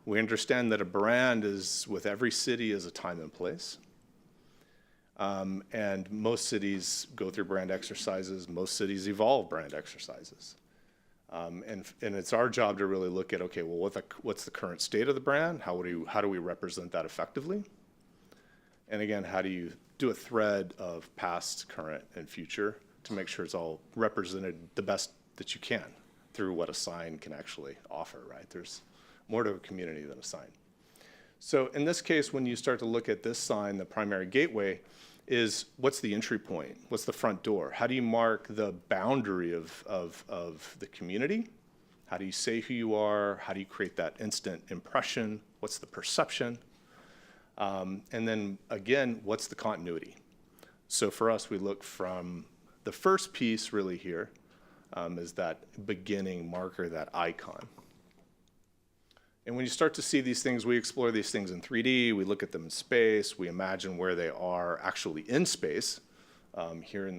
We understand that a brand is, with every city, is a time and place. And most cities go through brand exercises. Most cities evolve brand exercises. And it's our job to really look at, okay, well, what's the current state of the brand? How do we represent that effectively? And again, how do you do a thread of past, current, and future to make sure it's all represented the best that you can through what a sign can actually offer, right? There's more to a community than a sign. So in this case, when you start to look at this sign, the primary gateway, is what's the entry point? What's the front door? How do you mark the boundary of the community? How do you say who you are? How do you create that instant impression? What's the perception? And then again, what's the continuity? So for us, we look from the first piece really here, is that beginning marker, that icon. And when you start to see these things, we explore these things in 3D, we look at them in space, we imagine where they are actually in space,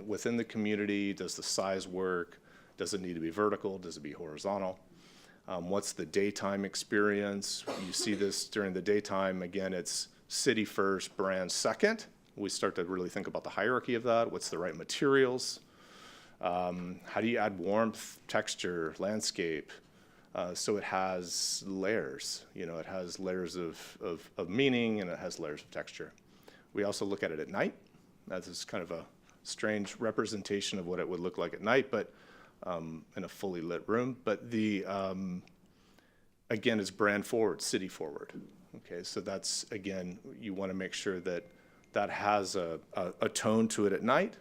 within the community. Does the size work? Does it need to be vertical? Does it be horizontal? What's the daytime experience? You see this during the daytime. Again, it's city first, brand second. We start to really think about the hierarchy of that. What's the right materials? How do you add warmth, texture, landscape? So it has layers, it has layers of meaning, and it has layers of texture. We also look at it at night. That is kind of a strange representation of what it would look like at night, but in a fully lit room. But again, it's brand forward, city forward. Okay, so that's, again, you want to make sure that that has a tone to it at night.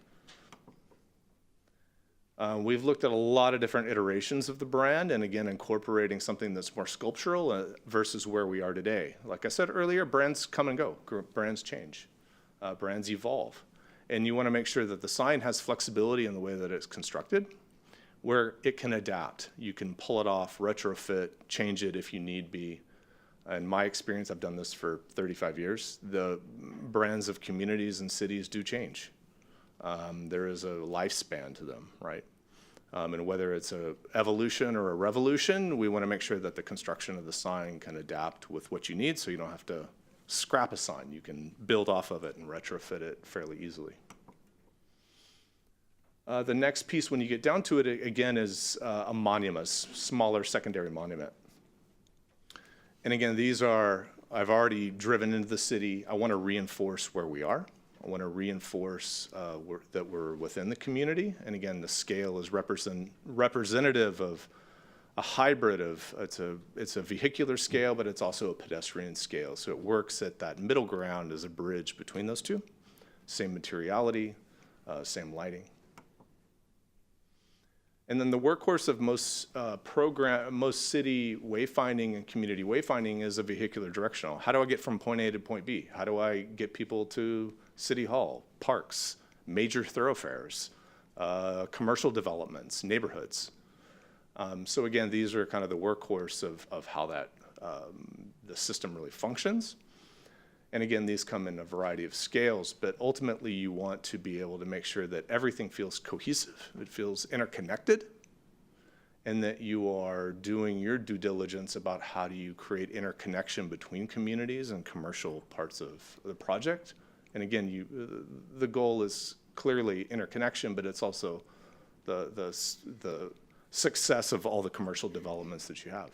We've looked at a lot of different iterations of the brand, and again, incorporating something that's more sculptural versus where we are today. Like I said earlier, brands come and go, brands change, brands evolve. And you want to make sure that the sign has flexibility in the way that it's constructed, where it can adapt. You can pull it off, retrofit, change it if you need be. In my experience, I've done this for 35 years, the brands of communities and cities do change. There is a lifespan to them, right? And whether it's an evolution or a revolution, we want to make sure that the construction of the sign can adapt with what you need, so you don't have to scrap a sign. You can build off of it and retrofit it fairly easily. The next piece, when you get down to it, again, is a monument, smaller secondary monument. And again, these are, I've already driven into the city. I want to reinforce where we are. I want to reinforce that we're within the community. And again, the scale is representative of a hybrid of, it's a vehicular scale, but it's also a pedestrian scale. So it works at that middle ground as a bridge between those two. Same materiality, same lighting. And then the workhorse of most city wayfinding and community wayfinding is a vehicular directional. How do I get from point A to point B? How do I get people to City Hall, parks, major thoroughfares, commercial developments, neighborhoods? So again, these are kind of the workhorse of how that the system really functions. And again, these come in a variety of scales, but ultimately you want to be able to make sure that everything feels cohesive, it feels interconnected, and that you are doing your due diligence about how do you create interconnection between communities and commercial parts of the project. And again, the goal is clearly interconnection, but it's also the success of all the commercial developments that you have.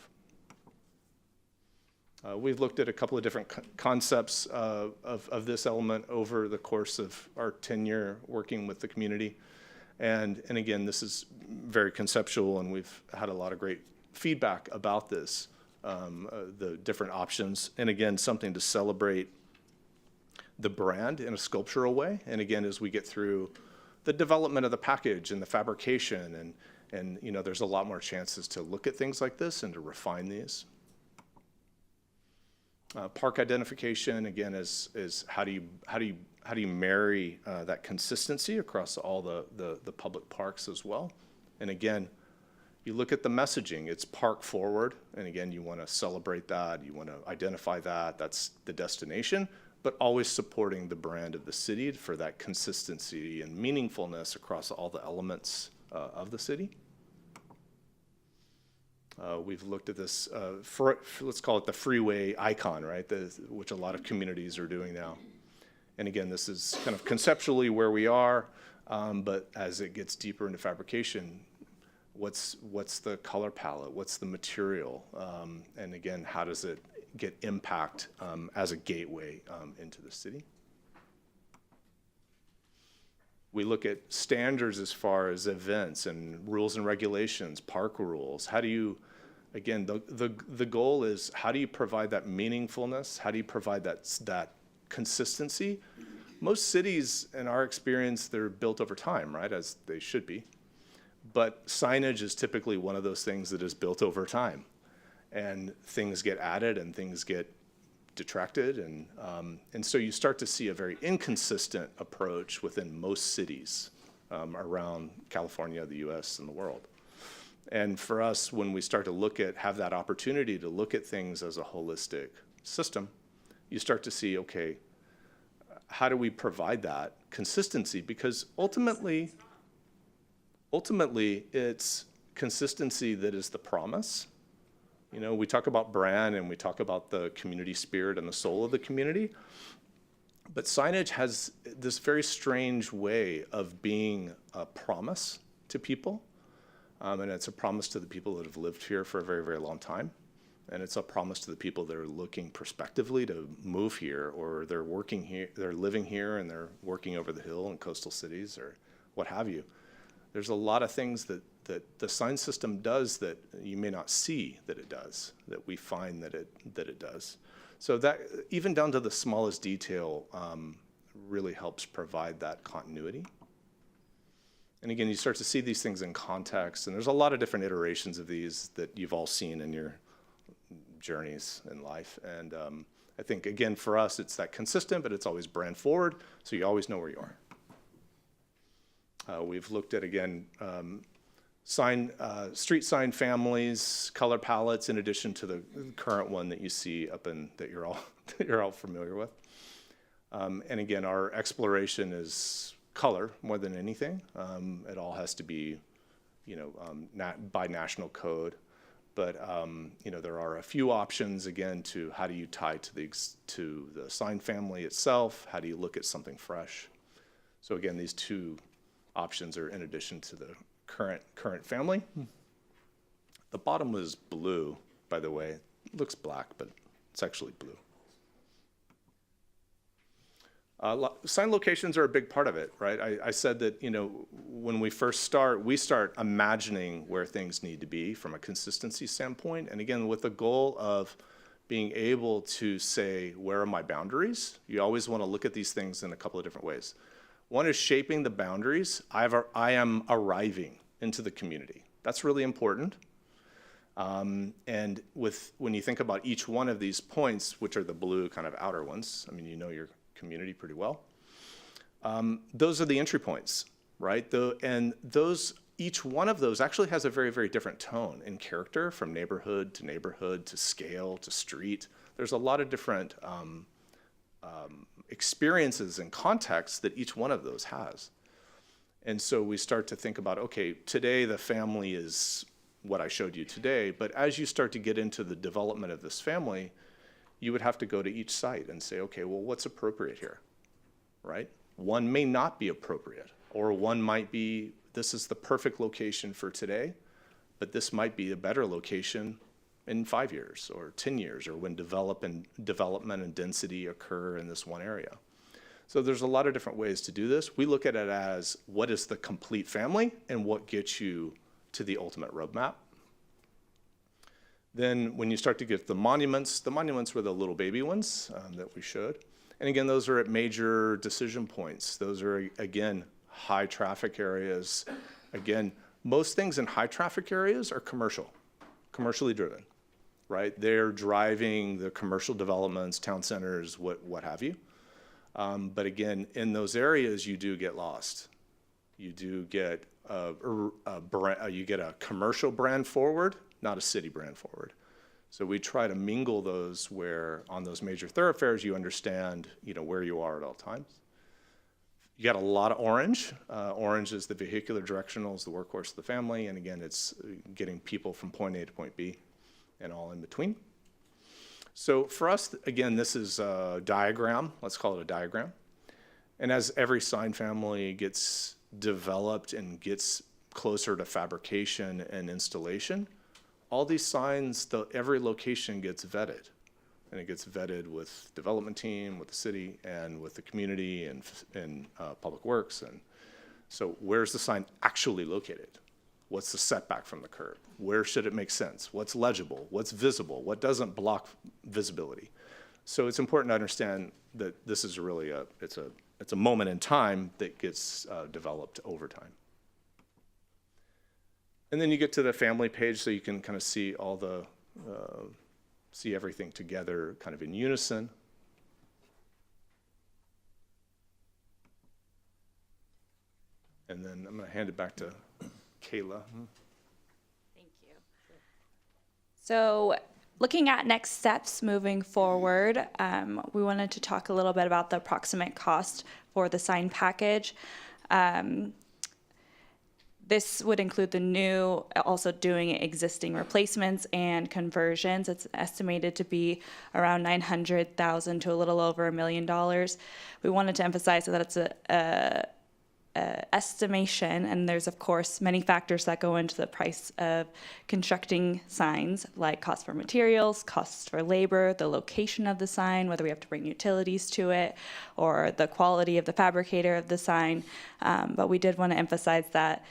We've looked at a couple of different concepts of this element over the course of our tenure working with the community. And again, this is very conceptual, and we've had a lot of great feedback about this, the different options. And again, something to celebrate the brand in a sculptural way. And again, as we get through the development of the package and the fabrication, and there's a lot more chances to look at things like this and to refine these. Park identification, again, is how do you marry that consistency across all the public parks as well? And again, you look at the messaging, it's park forward, and again, you want to celebrate that, you want to identify that, that's the destination, but always supporting the brand of the city for that consistency and meaningfulness across all the elements of the city. We've looked at this, let's call it the freeway icon, right? Which a lot of communities are doing now. And again, this is kind of conceptually where we are, but as it gets deeper into fabrication, what's the color palette? What's the material? And again, how does it get impact as a gateway into the city? We look at standards as far as events and rules and regulations, park rules. How do you, again, the goal is how do you provide that meaningfulness? How do you provide that consistency? Most cities, in our experience, they're built over time, right, as they should be. But signage is typically one of those things that is built over time. And things get added and things get detracted, and so you start to see a very inconsistent approach within most cities around California, the U.S., and the world. And for us, when we start to have that opportunity to look at things as a holistic system, you start to see, okay, how do we provide that consistency? Because ultimately, it's consistency that is the promise. You know, we talk about brand and we talk about the community spirit and the soul of the community, but signage has this very strange way of being a promise to people. And it's a promise to the people that have lived here for a very, very long time. And it's a promise to the people that are looking prospectively to move here, or they're working here, they're living here and they're working over the hill in coastal cities or what have you. There's a lot of things that the sign system does that you may not see that it does, that we find that it does. So that, even down to the smallest detail, really helps provide that continuity. And again, you start to see these things in context, and there's a lot of different iterations of these that you've all seen in your journeys in life. And I think, again, for us, it's that consistent, but it's always brand forward, so you always know where you are. We've looked at, again, street sign families, color palettes, in addition to the current one that you see up in, that you're all familiar with. And again, our exploration is color more than anything. It all has to be, you know, by national code. But you know, there are a few options, again, to how do you tie to the sign family itself? How do you look at something fresh? So again, these two options are in addition to the current family. The bottom was blue, by the way. It looks black, but it's actually blue. Sign locations are a big part of it, right? I said that, you know, when we start imagining where things need to be from a consistency standpoint. And again, with the goal of being able to say, where are my boundaries? You always want to look at these things in a couple of different ways. One is shaping the boundaries. I am arriving into the community. That's really important. And when you think about each one of these points, which are the blue kind of outer ones, I mean, you know your community pretty well. Those are the entry points, right? Each one of those actually has a very, very different tone and character, from neighborhood to scale to street. There's a lot of different experiences and contexts that each one of those has. And so we start to think about, okay, today the family is what I showed you today, but as you start to get into the development of this family, you would have to go to each site and say, okay, well, what's appropriate here, right? One may not be appropriate, or one might be, this is the perfect location for today, but this might be a better location in 5 years or 10 years, or when development and density occur in this one area. So there's a lot of different ways to do this. We look at it as, what is the complete family and what gets you to the ultimate roadmap? Then when you start to get the monuments were the little baby ones that we showed. And again, those are at major decision points. Those are, again, high traffic areas. Again, most things in high traffic areas are commercially driven, right? They're driving the commercial developments, town centers, what have you. But again, in those areas, you do get lost. You do get you get a commercial brand forward, not a city brand forward. So we try to mingle those, where on those major thoroughfares you understand, you know, where you are at all times. You got a lot of orange. Orange is the vehicular directionals, the workhorse of the family, and again, it's getting people from point A to point B and all in between. So for us, again, this is a diagram. Let's call it a diagram. And as every sign family gets developed and gets closer to fabrication and installation, all these signs, every location gets vetted. And it gets vetted with development team, with the city, and with the community, and public works. And so where's the sign actually located? What's the setback from the curb? Where should it make sense? What's legible? What's visible? What doesn't block visibility? So it's important to understand that this is really it's a moment in time that gets developed over time. And then you get to the family page, so you can kind of see all the, see everything together kind of in unison. And then I'm going to hand it back to Kayla. Thank So looking at next steps moving forward, we wanted to talk a little bit about the approximate cost for the sign package. This would include the new, also doing existing replacements and conversions. It's estimated to be around $900,000 to a little over $1 million. We wanted to emphasize that it's a estimation, and there's of course many factors that go into the price of constructing signs, like cost for materials, costs for labor, the location of the sign, whether we have to bring utilities to it, or the quality of the fabricator of the sign. But we did want to emphasize that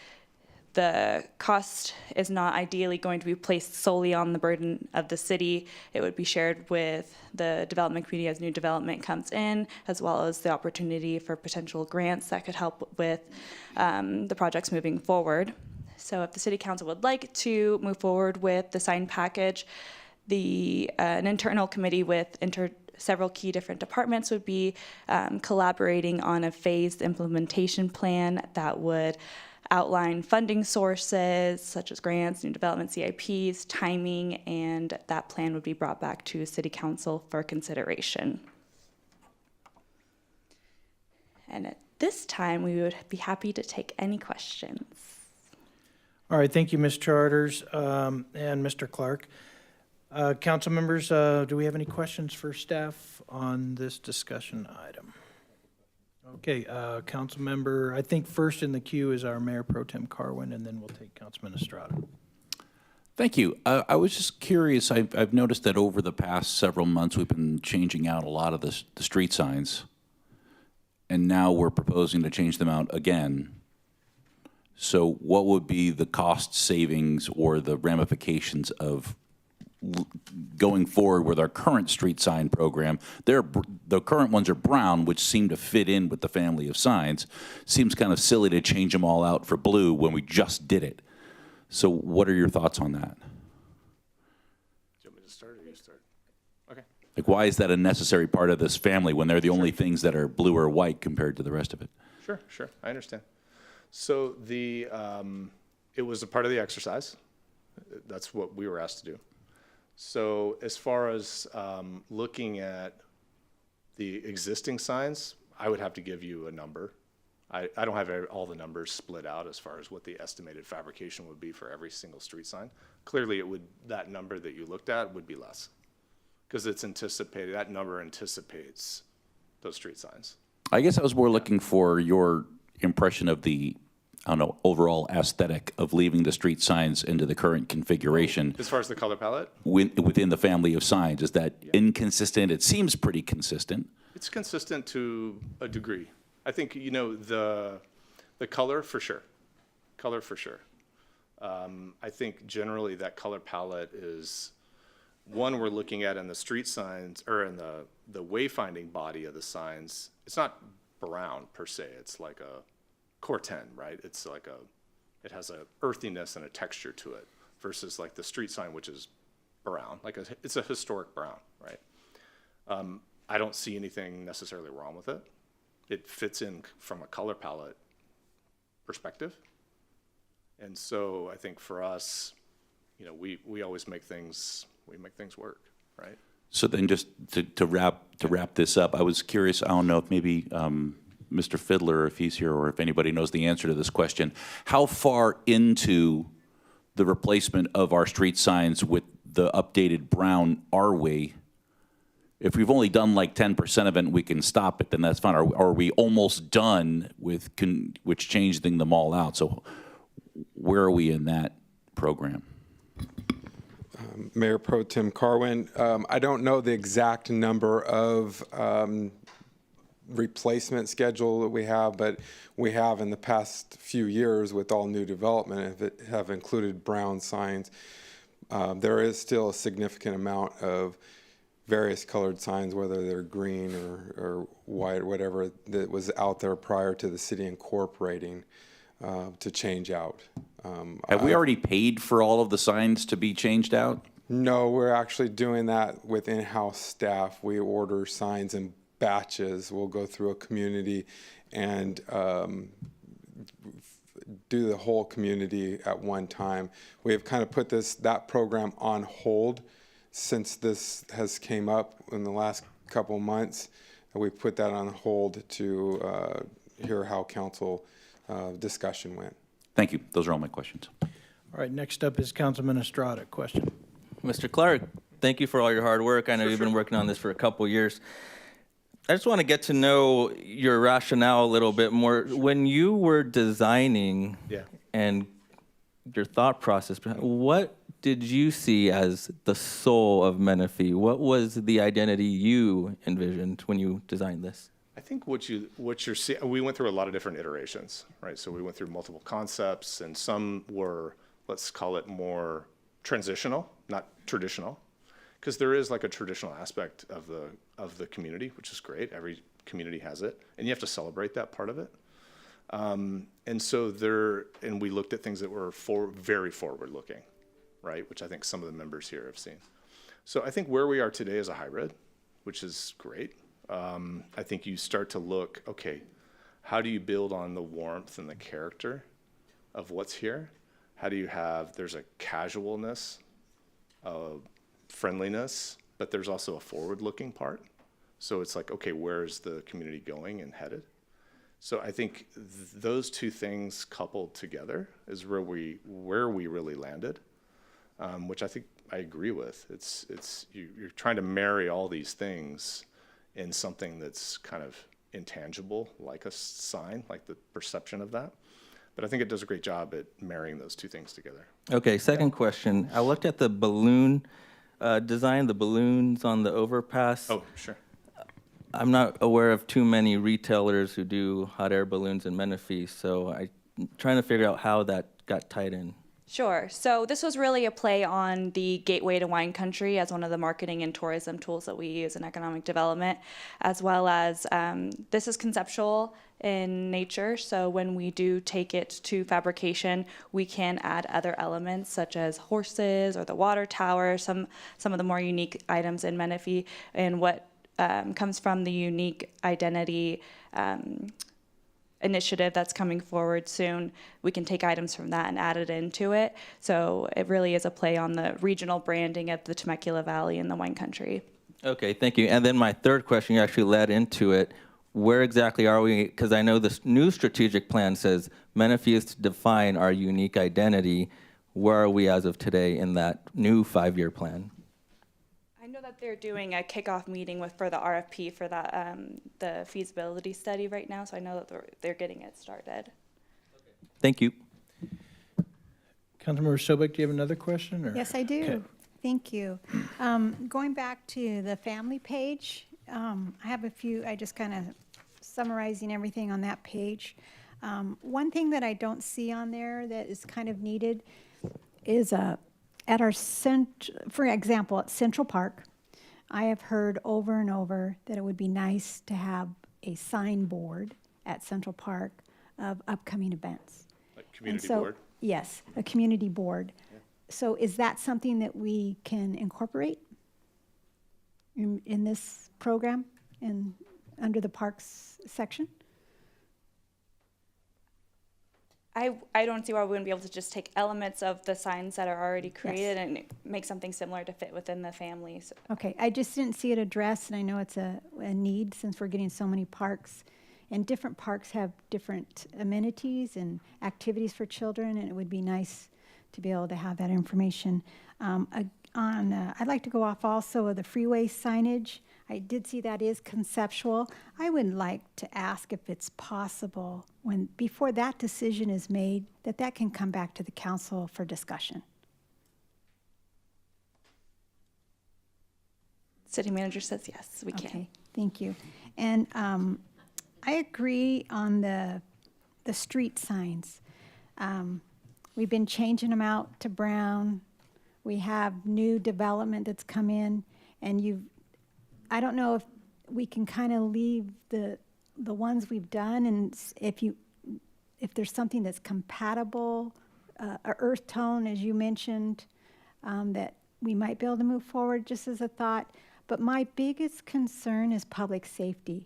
the cost is not ideally going to be placed solely on the burden of the city. It would be shared with the development community as new development comes in, as well as the opportunity for potential grants that could help with the projects moving forward. So if the city council would like to move forward with the sign package, an internal committee with several key different departments would be collaborating on a phased implementation plan that would outline funding sources such as grants, new development CIPs, timing, and that plan would be brought back to City Council for consideration. And at this time, we would be happy to take any questions. All right, thank you, Ms. Charters and Mr. Clark. Council members, do we have any questions for staff on this discussion item? Okay, council member, I think first in the queue is our Mayor Pro Tem Carwin, and then we'll take Councilman Estrada. Thank you. I was just curious, I've noticed that over the past several months, we've been changing out a lot of the street signs, and now we're proposing to change them out again. So what would be the cost savings or the ramifications of going forward with our current street sign program? The current ones are brown, which seem to fit in with the family of signs. Seems kind of silly to change them all out for blue when we just did it. So what are your thoughts on that? Do you want me to start or you start? Okay. Like, why is that a necessary part of this family when they're the only things that are blue or white compared to the rest of it? Sure, I understand. So it was a part of the exercise. That's what we were asked to do. So as far as looking at the existing signs, I would have to give you a number. I don't have all the numbers split out as far as what the estimated fabrication would be for every single street sign. Clearly, that number that you looked at would be less because it's anticipated, that number anticipates those street signs. I guess I was more looking for your impression of the, I don't know, overall aesthetic of leaving the street signs into the current configuration. As far as the color palette? Within the family of signs, is that inconsistent? It seems pretty consistent. It's consistent to a degree. I think, the color for sure. Color for sure. I think generally that color palette is one we're looking at in the street signs or in the wayfinding body of the signs. It's not brown per se. It's like a Corten, right? It's like it has a earthiness and a texture to it versus like the street sign, which is brown. It's a historic brown, right? I don't see anything necessarily wrong with it. It fits in from a color palette perspective. And so I think for us, we always make things work, right? So then just to wrap this up, I was curious, I don't know if maybe Mr. Fiddler, if he's here, or if anybody knows the answer to this question, how far into the replacement of our street signs with the updated brown are we? If we've only done like 10% of it and we can stop it, then that's fine. Are we almost done with changing them all out? So where are we in that program? Mayor Pro Tem Carwin, I don't know the exact number of replacement schedule that we have, but we have in the past few years with all new development have included brown signs. There is still a significant amount of various colored signs, whether they're green or white, whatever, that was out there prior to the city incorporating to change out. Have we already paid for all of the signs to be changed out? No, we're actually doing that with in-house staff. We order signs in batches. We'll go through a community and do the whole community at one time. We have kind of put that program on hold since this has came up in the last couple of months. And we put that on hold to hear how council discussion went. Thank you. Those are all my questions. All right, next up is Councilman Estrada. Question. Mr. Clark, thank you for all your hard work. I know you've been working on this for a couple years. I just want to get to know your rationale a little bit more. When you were designing and your thought process, what did you see as the soul of Menifee? What was the identity you envisioned when you designed this? I think what you're seeing, we went through a lot of different iterations, right? So we went through multiple concepts, and some were, let's call it more transitional, not traditional, because there is like a traditional aspect of the community, which is great. Every community has it, and you have to celebrate that part of it. And so we looked at things that were very forward-looking, right? Which I think some of the members here have seen. So I think where we are today is a hybrid, which is great. I think you start to look, okay, how do you build on the warmth and the character of what's here? How do you there's a casualness, friendliness, but there's also a forward-looking part. So it's like, okay, where is the community going and headed? So I think those two things coupled together is where we really landed, which I think I agree with. You're trying to marry all these things in something that's kind of intangible, like a sign, like the perception of that. But I think it does a great job at marrying those two things together. Okay, second question. I looked at the balloon design, the balloons on the overpass. Oh, sure. I'm not aware of too many retailers who do hot air balloons in Menifee, so I'm trying to figure out how that got tied in. Sure. So this was really a play on the Gateway to Wine Country as one of the marketing and tourism tools that we use in economic development, as well as this is conceptual in nature. So when we do take it to fabrication, we can add other elements such as horses or the water tower, some of the more unique items in Menifee, and what comes from the unique identity initiative that's coming forward soon. We can take items from that and add it into it. So it really is a play on the regional branding of the Temecula Valley and the wine country. Okay, thank you. And then my third question, you actually led into it. Where exactly are we? Because I know this new strategic plan says Menifee is to define our unique identity. Where are we as of today in that new 5-year plan? I know that they're doing a kickoff meeting for the RFP for that the feasibility study right now, so I know that they're getting it started. Thank you. Councilmember Sobek, do you have another question? Or? Yes, I do. Okay. Thank you. Going back to the family page, I have a few, I just kind of summarizing everything on that page. One thing that I don't see on there that is kind of needed is at our for example, at Central Park, I have heard over and over that it would be nice to have a signboard at Central Park of upcoming events. Like community And so, board? Yes, a community board. Yeah. So is that something that we can incorporate in this program under the parks section? I don't see why we wouldn't be able to just take elements of the signs that are already created and make something similar to fit within the families. Okay, I just didn't see it addressed, and I know it's a need since we're getting so many parks. And different parks have different amenities and activities for children, and it would be nice to be able to have that information. I'd like to go off also of the freeway signage. I did see that is conceptual. I would like to ask if it's possible before that decision is made, that can come back to the council for discussion. City manager says yes, we can. Okay, thank you. And I agree on the street signs. We've been changing them out to brown. We have new development that's come in, and I don't know if we can kind of leave the ones we've done, and if there's something that's compatible, a earth tone, as you mentioned, that we might be able to move forward, just as a thought. But my biggest concern is public safety.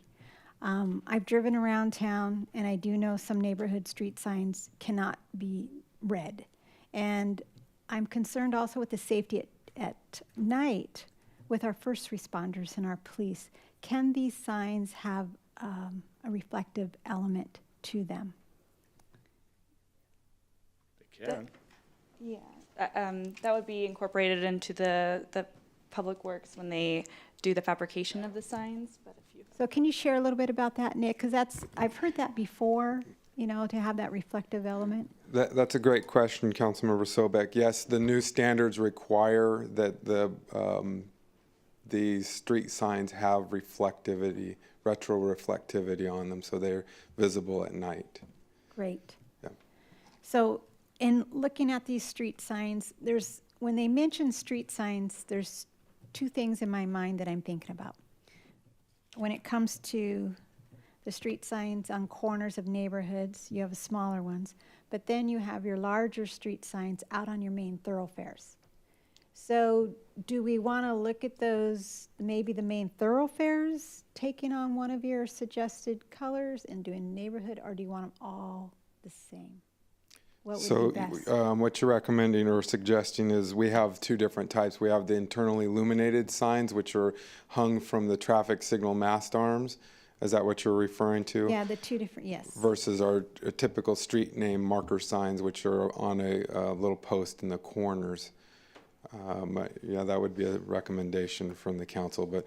I've driven around town, and I do know some neighborhood street signs cannot be read. And I'm concerned also with the safety at night with our first responders and our police. Can these signs have a reflective element to them? They can. Yeah. That would be incorporated into the Public Works when they do the fabrication of the signs. But if you So can you share a little bit about that, Nick? Because I've heard that before, you know, to have that reflective element. That's a great question, Councilmember Sobek. Yes, the new standards require that the street signs have reflectivity, retroreflectivity on them, so they're visible at night. Great. Yeah. So in looking at these street signs, when they mention street signs, there's two things in my mind that I'm thinking about. When it comes to the street signs on corners of neighborhoods, you have the smaller ones, but then you have your larger street signs out on your main thoroughfares. So do we want to look at those, maybe the main thoroughfares taking on one of your suggested colors and doing neighborhood, or do you want them all the same? What would be best? What you're recommending or suggesting is we have two different types. We have the internally illuminated signs, which are hung from the traffic signal mast arms. Is that what you're referring to? Yeah, the two different, yes. Versus our typical street name marker signs, which are on a little post in the corners. Yeah, that would be a recommendation from the council. But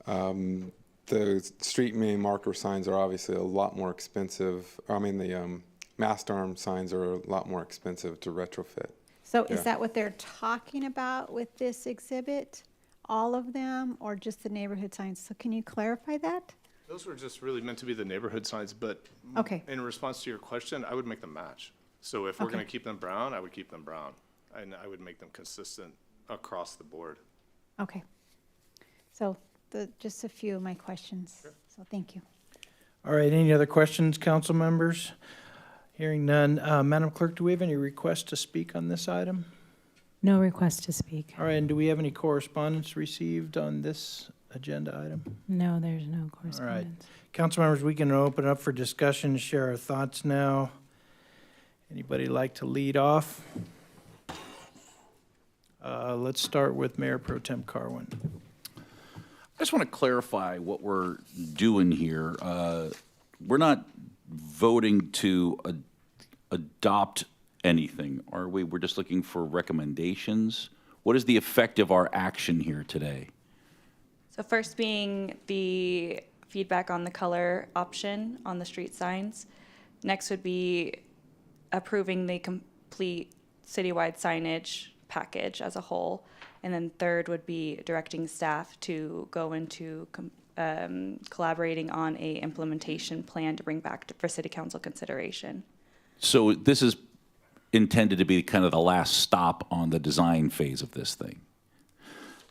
the street name marker signs are obviously a lot more expensive. I mean, the mast arm signs are a lot more expensive to retrofit. So is that what they're talking about with this exhibit? All of them, or just the neighborhood signs? So can you clarify that? Those were just really meant to be the neighborhood signs, but Okay. in response to your question, I would make them match. So if we're Okay. going to keep them brown, I would keep them brown. And I would make them consistent across the board. Okay. So just a few of my questions. Sure. So thank you. All right, any other questions, council members? Hearing none. Madam Clerk, do we have any requests to speak on this item? No request to speak. All right, and do we have any correspondence received on this agenda item? No, there's no All right. correspondence. Council members, we can open up for discussion, share our thoughts now. Anybody like to lead off? Let's start with Mayor Pro Tem Carwin. I just want to clarify what we're doing here. We're not voting to adopt anything, are we? We're just looking for recommendations. What is the effect of our action here today? So first being the feedback on the color option on the street signs. Next would be approving the complete citywide signage package as a whole. And then third would be directing staff to go into collaborating on a implementation plan to bring back for city council consideration. So this is intended to be kind of the last stop on the design phase of this thing.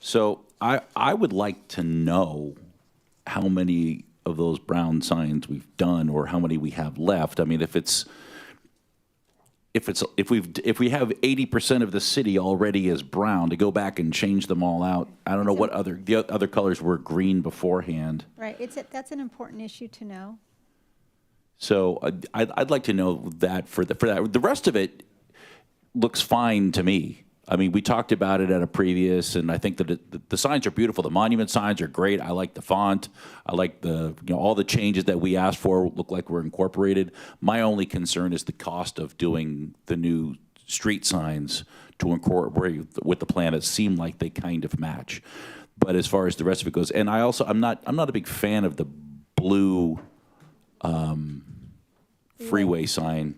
So I would like to know how many of those brown signs we've done or how many we have left. I mean, if we have 80% of the city already as brown, to go back and change them all out, I don't know what the other colors were green beforehand. Right, that's an important issue to know. So I'd like to know that for that. The rest of it looks fine to me. I mean, we talked about it at a previous, and I think that the signs are beautiful. The monument signs are great. I like the font. I like all the changes that we asked for look like we're incorporated. My only concern is the cost of doing the new street signs to incorporate with the plan. It seemed like they kind of match. But as far as the rest of it goes, and I'm not a big fan of the blue freeway sign.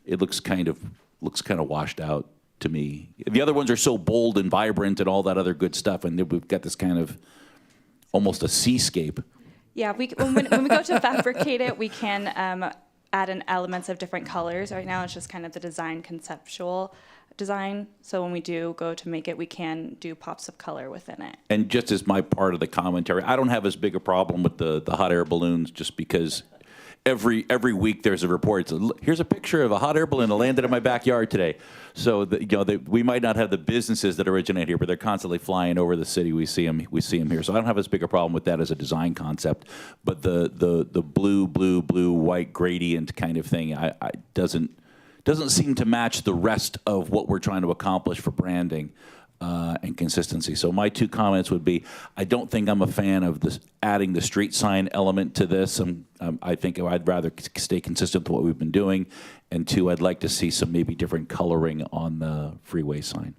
It looks kind of washed out to me. The other ones are so bold and vibrant and all that other good stuff, and then we've got this kind of almost a seascape. Yeah, when we go to fabricate it, we can add in elements of different colors. Right now, it's just kind of the conceptual design. So when we do go to make it, we can do pops of color within it. And just as my part of the commentary, I don't have as big a problem with the hot air balloons, just because every week there's a report. So here's a picture of a hot air balloon that landed in my backyard today. So we might not have the businesses that originate here, but they're constantly flying over the city. We see them here. So I don't have as big a problem with that as a design concept. But the blue, white gradient kind of thing, I doesn't seem to match the rest of what we're trying to accomplish for branding. And consistency. So my two comments would be, I don't think I'm a fan of this adding the street sign element to this. I think I'd rather stay consistent with what we've been doing. And two, I'd like to see some maybe different coloring on the freeway sign.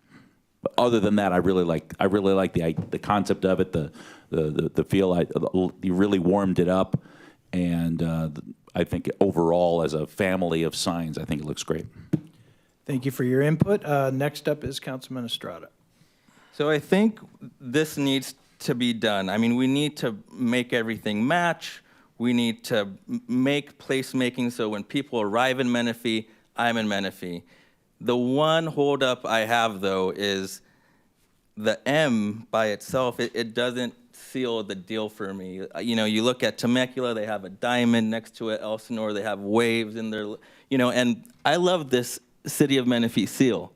But other than that, I really like the concept of it, the feel. You really warmed it up, and I think overall, as a family of signs, I think it looks great. Thank you for your input. Next up is Councilman Estrada. So I think this needs to be done. I mean, we need to make everything match. We need to make placemaking so when people arrive in Menifee, I'm in Menifee. The one holdup I have, though, is the M by itself. It doesn't seal the deal for me. You know, you look at Temecula, they have a diamond next to it. Elsinore, they have waves in their, and I love this City of Menifee seal.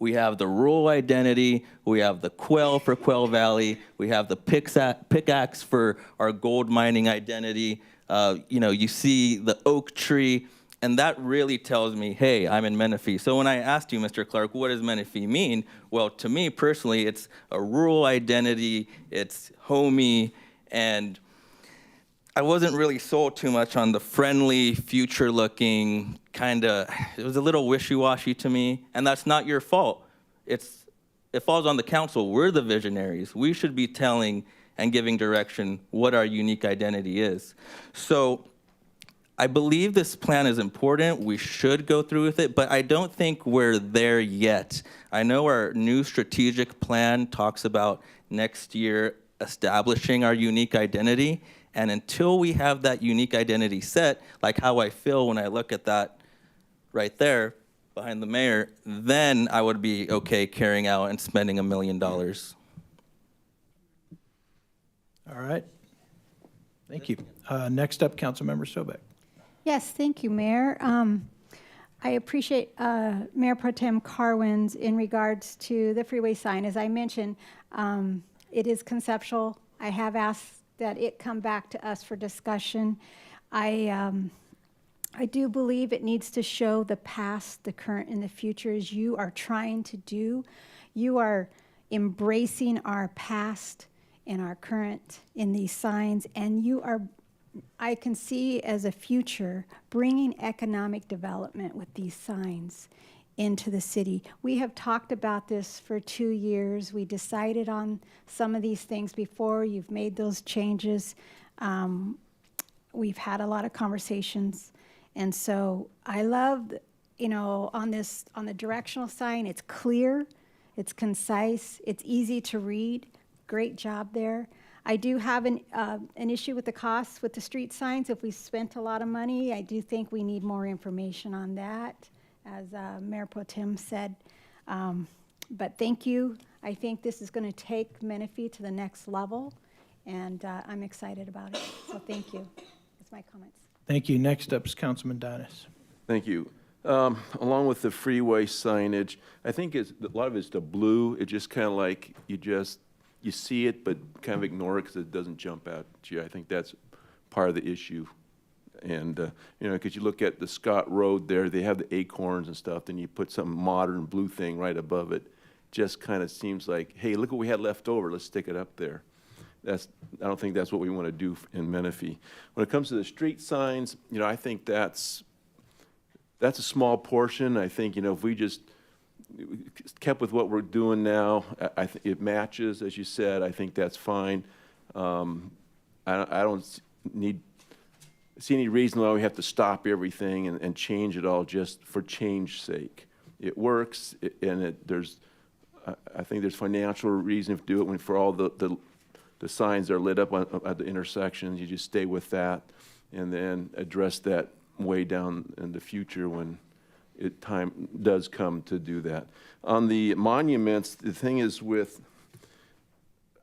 We have the rural identity, we have the quail for Quail Valley, we have the pickaxe for our gold mining identity. You see the oak tree, and that really tells me, hey, I'm in Menifee. So when I asked you, Mr. Clark, what does Menifee mean? Well, to me personally, it's a rural identity, it's homey, and I wasn't really sold too much on the friendly, future-looking it was a little wishy-washy to me, and that's not your fault. It falls on the council. We're the visionaries. We should be telling and giving direction what our unique identity is. So I believe this plan is important. We should go through with it, but I don't think we're there yet. I know our new strategic plan talks about next year establishing our unique identity, and until we have that unique identity set, like how I feel when I look at that right there behind the mayor, then I would be okay carrying out and spending $1 million. All right. Thank you. Next up, Councilmember Sobek. Yes, thank you, Mayor. I appreciate Mayor Pro Tem Carwin's in regards to the freeway sign. As I mentioned, it is conceptual. I have asked that it come back to us for discussion. I do believe it needs to show the past, the current, and the future as you are trying to do. You are embracing our past and our current in these signs, and you are, I can see as a future, bringing economic development with these signs into the city. We have talked about this for 2 years. We decided on some of these things before. You've made those changes. We've had a lot of conversations. And so I love, on the directional sign, it's clear, it's concise, it's easy to read. Great job there. I do have an issue with the costs with the street signs. If we spent a lot of money, I do think we need more information on that, as Mayor Pro Tem said. But thank you. I think this is going to take Menifee to the next level, and I'm excited about it. So thank you. That's my comments. Thank you. Next up is Councilman Dinas. Thank you. Along with the freeway signage, I think a lot of it's the blue. It just kind of like you see it, but kind of ignore it because it doesn't jump out at you. I think that's part of the issue. And, because you look at the Scott Road there, they have the acorns and stuff, then you put some modern blue thing right above it. Just kind of seems like, hey, look what we had left over. Let's stick it up there. I don't think that's what we want to do in Menifee. When it comes to the street signs, I think that's a small portion. I think, if we just kept with what we're doing now, I think it matches, as you said. I think that's fine. I don't see any reason why we have to stop everything and change it all just for change's sake. It works, and I think there's financial reason to do it for all the signs are lit up at the intersections. You just stay with that and then address that way down in the future when time does come to do that. On the monuments, the thing is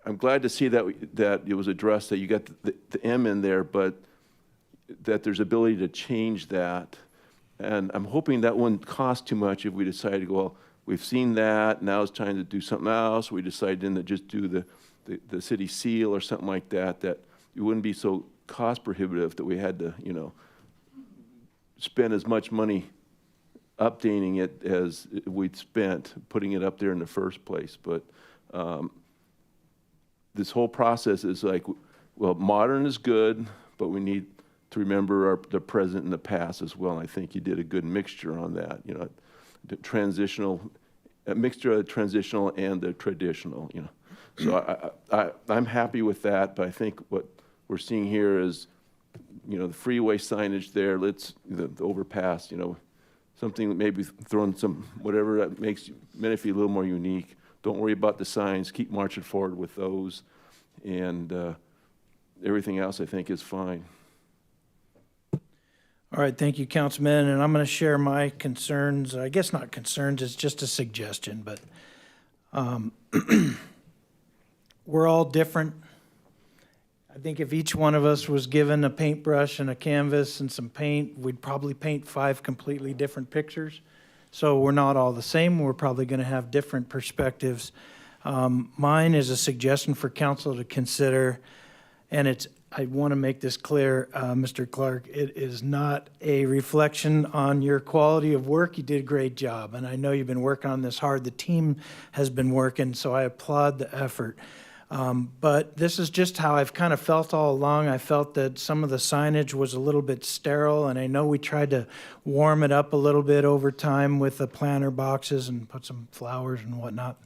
I'm glad to see that it was addressed, that you got the M in there, but that there's ability to change that. And I'm hoping that wouldn't cost too much if we decide to go, well, we've seen that, now it's time to do something else. We decide then to just do the city seal or something like that, that it wouldn't be so cost prohibitive that we had to, you know, spend as much money updating it as we'd spent putting it up there in the first place. But this whole process is like, well, modern is good, but we need to remember the present and the past as well. And I think you did a good mixture on that, you know, the transitional, a mixture of the transitional and the traditional, you know. So I'm happy with that, but I think what we're seeing here is, you know, the freeway signage there, the overpass, you know, something maybe throwing some, whatever that makes Menifee a little more unique. Don't worry about the signs, keep marching forward with those, and everything else I think is fine. All right, thank you, Councilman, and I'm going to share my concerns. I guess not concerns, it's just a suggestion, but we're all different. I think if each one of us was given a paintbrush and a canvas and some paint, we'd probably paint 5 completely different pictures. So we're not all the same. We're probably going to have different perspectives. Mine is a suggestion for council to consider, and I want to make this clear, Mr. Clark, it is not a reflection on your quality of work. You did a great job, and I know you've been working on this hard. The team has been working, so I applaud the effort. But this is just how I've kind of felt all along. I felt that some of the signage was a little bit sterile, and I know we tried to warm it up a little bit over time with the planter boxes and put some flowers and whatnot.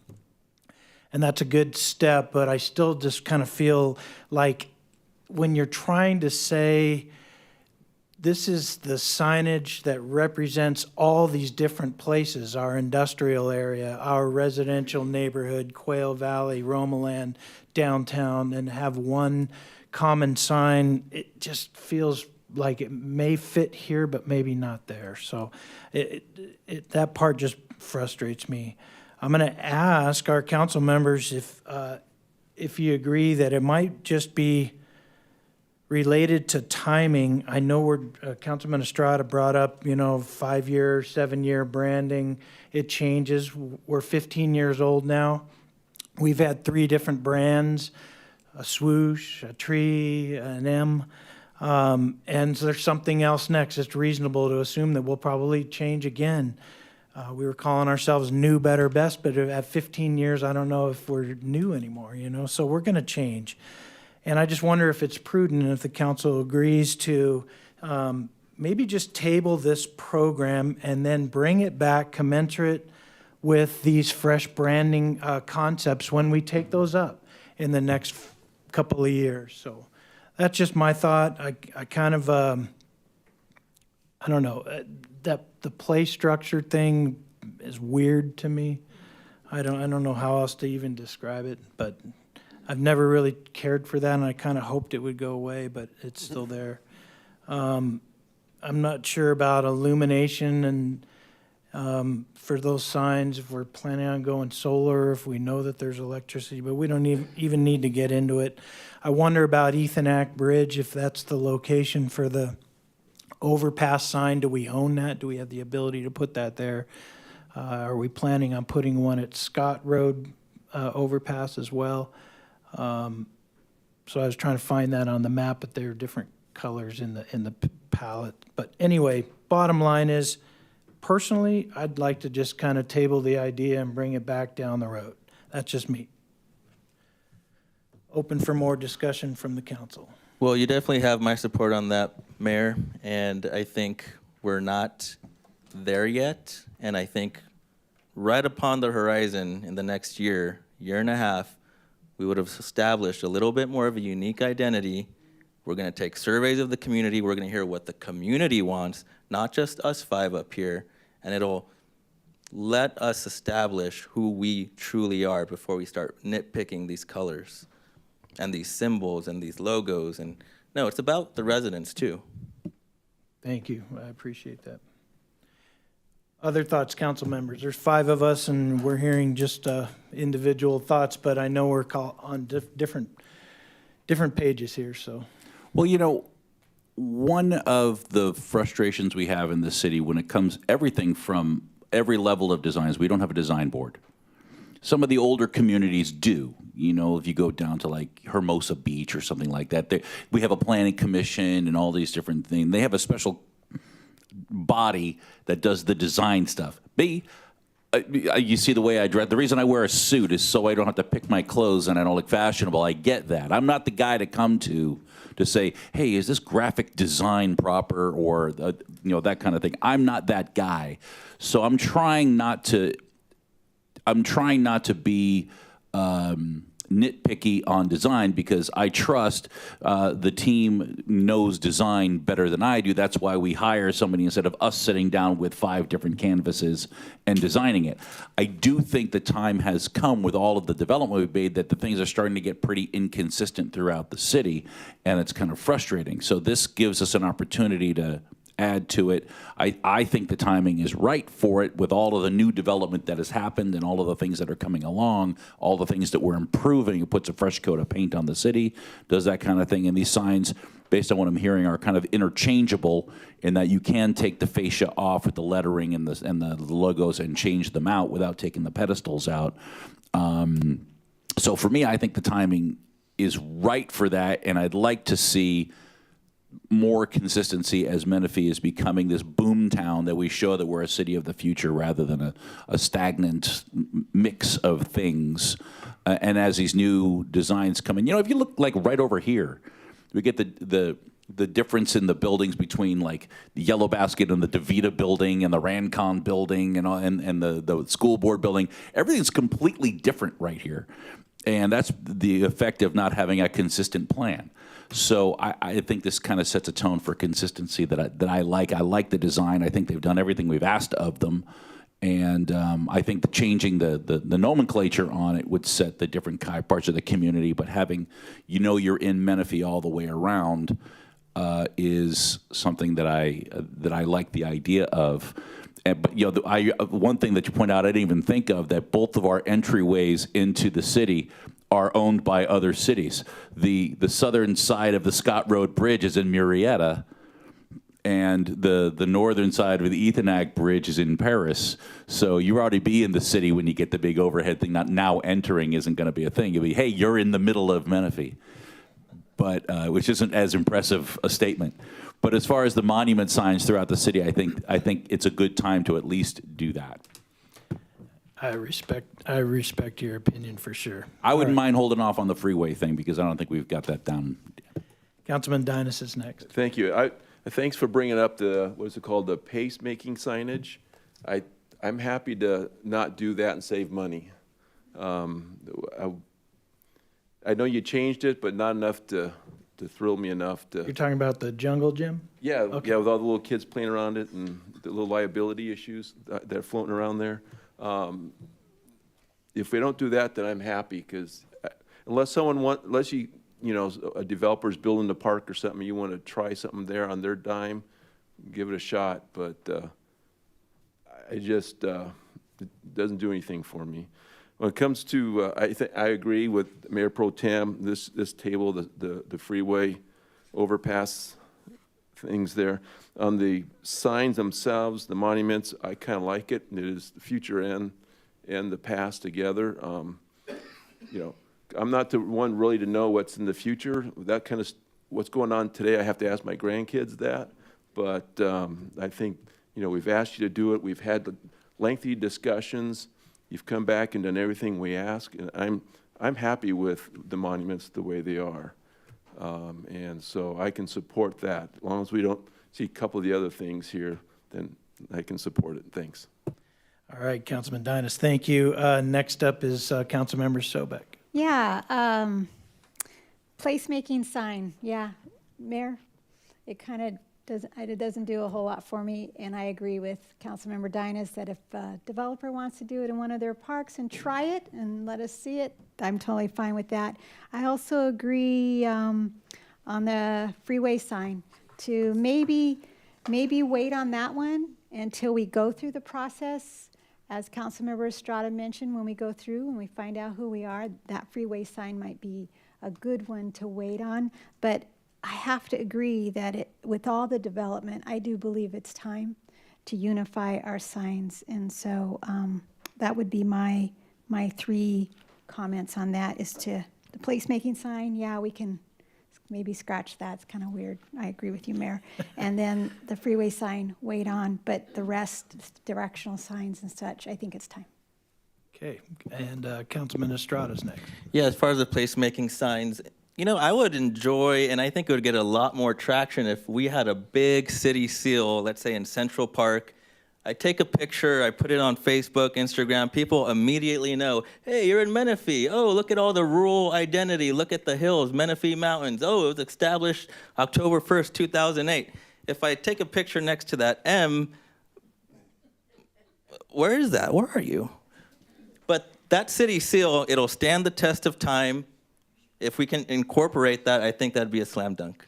And that's a good step, but I still just kind of feel like when you're trying to say this is the signage that represents all these different places, our industrial area, our residential neighborhood, Quail Valley, Romaland, downtown, and have one common sign, it just feels like it may fit here, but maybe not there. So that part just frustrates me. I'm going to ask our council members if you agree that it might just be related to timing. I know Councilman Estrada brought up, 5-year, 7-year branding. It changes. We're 15 years old now. We've had 3 different brands, a swoosh, a tree, an M, and so there's something else next. It's reasonable to assume that we'll probably change again. We were calling ourselves new, better, best, but at 15 years, I don't know if we're new anymore, so we're going to change. And I just wonder if it's prudent, and if the council agrees to maybe just table this program and then bring it back commensurate with these fresh branding concepts when we take those up in the next couple of years. So that's just my thought. I kind of, I don't know, that the play structure thing is weird to me. I don't know how else to even describe it, but I've never really cared for that, and I kind of hoped it would go away, but it's still there. I'm not sure about illumination and for those signs, if we're planning on going solar, if we know that there's electricity, but we don't even need to get into it. I wonder about Ethonac Bridge, if that's the location for the overpass sign. Do we own that? Do we have the ability to put that there? Are we planning on putting one at Scott Road overpass as well? So I was trying to find that on the map, but there are different colors in the palette. But anyway, bottom line is, personally, I'd like to just kind of table the idea and bring it back down the road. That's just me. Open for more discussion from the council. Well, you definitely have my support on that, Mayor, and I think we're not there yet, and I think right upon the horizon in the next year and a half, we would have established a little bit more of a unique identity. We're going to take surveys of the community. We're going to hear what the community wants, not just us 5 up here, and it'll let us establish who we truly are before we start nitpicking these colors and these symbols and these logos. And no, it's about the residents too. Thank you. I appreciate that. Other thoughts, council members? There's 5 of us, and we're hearing just individual thoughts, but I know we're on different pages here. So, Well, one of the frustrations we have in the city when it comes everything from every level of designs, we don't have a design board. Some of the older communities do. You know, if you go down to like Hermosa Beach or something like that, we have a planning commission and all these different things. They have a special body that does the design stuff. You see the way I dress. The reason I wear a suit is so I don't have to pick my clothes and I don't look fashionable. I get that. I'm not the guy to come to say, hey, is this graphic design proper, or that kind of thing. I'm not that guy. So I'm trying not to be nitpicky on design, because I trust the team knows design better than I do. That's why we hire somebody instead of us sitting down with 5 different canvases and designing it. I do think the time has come with all of the development we've made that the things are starting to get pretty inconsistent throughout the city, and it's kind of frustrating. So this gives us an opportunity to add to it. I think the timing is right for it, with all of the new development that has happened and all of the things that are coming along, all the things that we're improving. It puts a fresh coat of paint on the city, does that kind of thing. And these signs, based on what I'm hearing, are kind of interchangeable in that you can take the fascia off with the lettering and the logos and change them out without taking the pedestals out. So for me, I think the timing is right for that, and I'd like to see more consistency as Menifee is becoming this boom town, that we show that we're a city of the future rather than a stagnant mix of things. And as these new designs come in, if you look like right over here, we get the difference in the buildings between like the Yellow Basket and the DeVita building and the Rancon building and the school board building. Everything's completely different right here. And that's the effect of not having a consistent plan. So I think this kind of sets a tone for consistency that I like. I like the design. I think they've done everything we've asked of them. And I think changing the nomenclature on it would set the different parts of the community. But having, you're in Menifee all the way around is something that I like the idea of. But one thing that you point out, I didn't even think of, that both of our entryways into the city are owned by other cities. The southern side of the Scott Road Bridge is in Murrieta, and the northern side of the Ethanag Bridge is in Paris. So you already be in the city when you get the big overhead thing. Not now entering isn't going to be a thing. You'll be, hey, you're in the middle of Menifee, but which isn't as impressive a statement. But as far as the monument signs throughout the city, I think it's a good time to at least do that. I respect your opinion for sure. I wouldn't mind holding off on the freeway thing, because I don't think we've got that down. Councilman Dynas is next. Thank you. Thanks for bringing up the pacemaking signage. I'm happy to not do that and save money. I know you changed it, but not enough to thrill me enough to. You're talking about the jungle gym? Yeah, Okay. yeah, with all the little kids playing around it and the little liability issues that are floating around there. If we don't do that, then I'm happy, because unless a developer's building the park or something, you want to try something there on their dime, give it a shot. But it doesn't do anything for me. When it comes to, I agree with Mayor Pro Tem. This table, the freeway overpass things there. On the signs themselves, the monuments, I kind of like it. It is the future and the past together. I'm not the one really to know what's in the future. That kind of what's going on today, I have to ask my grandkids that. But I think we've asked you to do it. We've had lengthy discussions. You've come back and done everything we ask, and I'm happy with the monuments the way they are. And so I can support that. As long as we don't see a couple of the other things here, then I can support it. Thanks. All right, Councilman Dynas, thank you. Next up is Councilmember Sobek. Yeah, placemaking sign, yeah, Mayor, it kind of doesn't do a whole lot for me, and I agree with Councilmember Dynas that if a developer wants to do it in one of their parks and try it and let us see it, I'm totally fine with that. I also agree on the freeway sign to maybe wait on that one until we go through the process. As Councilmember Estrada mentioned, when we go through and we find out who we are, that freeway sign might be a good one to wait on. But I have to agree that with all the development, I do believe it's time to unify our signs. And so that would be my 3 comments on that is to the placemaking sign. Yeah, we can maybe scratch that. It's kind of weird. I agree with you, Mayor. And then the freeway sign, wait on, but the rest, directional signs and such, I think it's time. Okay, and Councilman Estrada's next. Yeah, as far as the placemaking signs, you know, I would enjoy, and I think it would get a lot more traction if we had a big city seal, let's say in Central Park. I take a picture, I put it on Facebook, Instagram, people immediately know, hey, you're in Menifee. Oh, look at all the rural identity. Look at the hills, Menifee Mountains. Oh, it was established October 1st, 2008. If I take a picture next to that M, where is that? Where are you? But that city seal, it'll stand the test of time. If we can incorporate that, I think that'd be a slam dunk.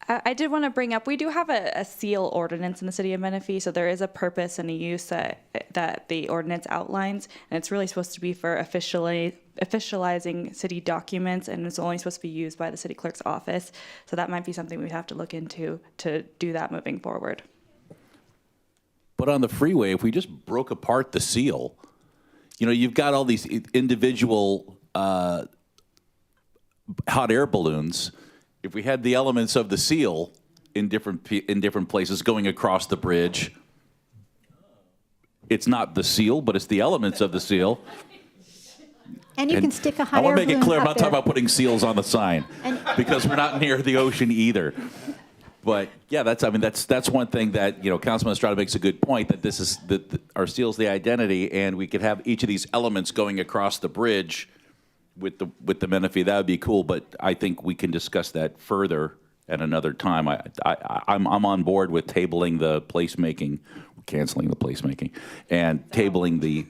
I did want to bring up, we do have a seal ordinance in the city of Menifee, so there is a purpose and a use that the ordinance outlines, and it's really supposed to be for officializing city documents, and it's only supposed to be used by the city clerk's office. So that might be something we'd have to look into to do that moving forward. But on the freeway, if we just broke apart the seal, you know, you've got all these individual hot air balloons. If we had the elements of the seal in different places going across the bridge, it's not the seal, but it's the elements of the seal. And you can stick a hot I air want to make it balloon clear, I'm up not talking there. about putting seals on the sign because we're not near the ocean either. But yeah, that's one thing that, you know, Councilman Estrada makes a good point, that this is our seal's the identity, and we could have each of these elements going across the bridge with the Menifee. That would be cool, but I think we can discuss that further at another time. I'm on board with tabling the placemaking, canceling the placemaking, and tabling the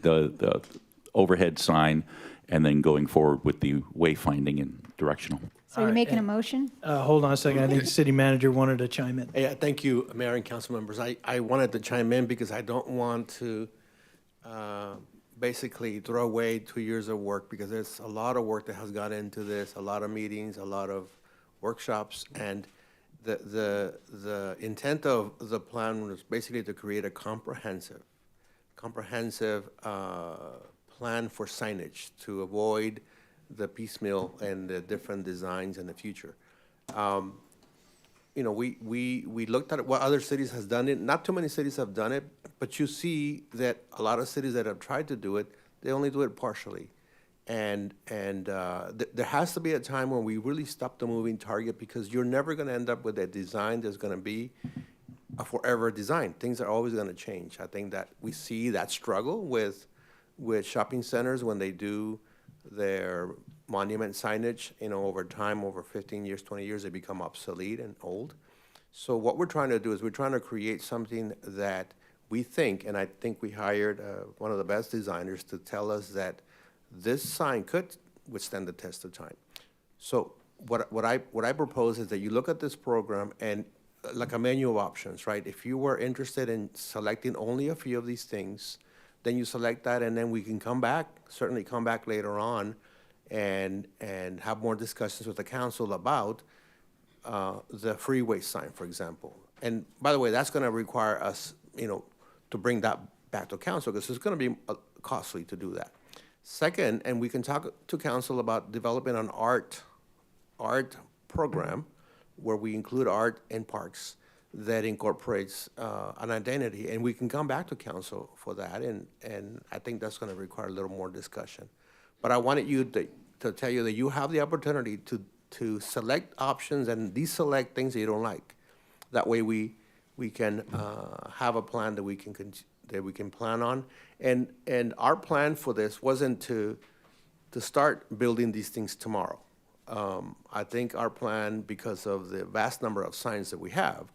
overhead sign, and then going forward with the wayfinding and directional. So you're making a motion? Hold on a second. I think the city manager wanted to chime in. Yeah, thank you, Mayor and council members. I wanted to chime in because I don't want to basically throw away 2 years of work, because there's a lot of work that has gone into this, a lot of meetings, a lot of workshops, and the intent of the plan was basically to create a comprehensive plan for signage to avoid the piecemeal and the different designs in the future. You know, we looked at what other cities has done it. Not too many cities have done it, but you see that a lot of cities that have tried to do it, they only do it partially. And there has to be a time when we really stop the moving target, because you're never going to end up with a design that's going to be a forever design. Things are always going to change. I think that we see that struggle with shopping centers when they do their monument signage, you know, over time, over 15 years, 20 years, they become obsolete and old. So what we're trying to do is we're trying to create something that we think, and I think we hired one of the best designers to tell us that this sign could withstand the test of time. So what I propose is that you look at this program and like a menu of options, right? If you were interested in selecting only a few of these things, then you select that, and then we can certainly come back later on and have more discussions with the council about the freeway sign, for example. And by the way, that's going to require us, you know, to bring that back to council, because it's going to be costly to do that. Second, and we can talk to council about developing an art program where we include art in parks that incorporates an identity, and we can come back to council for that, and I think that's going to require a little more discussion. But I wanted you to tell you that you have the opportunity to select options and deselect things that you don't like. That way we can have a plan that we can plan on, and our plan for this wasn't to start building these things tomorrow. I think our plan, because of the vast number of signs that we have,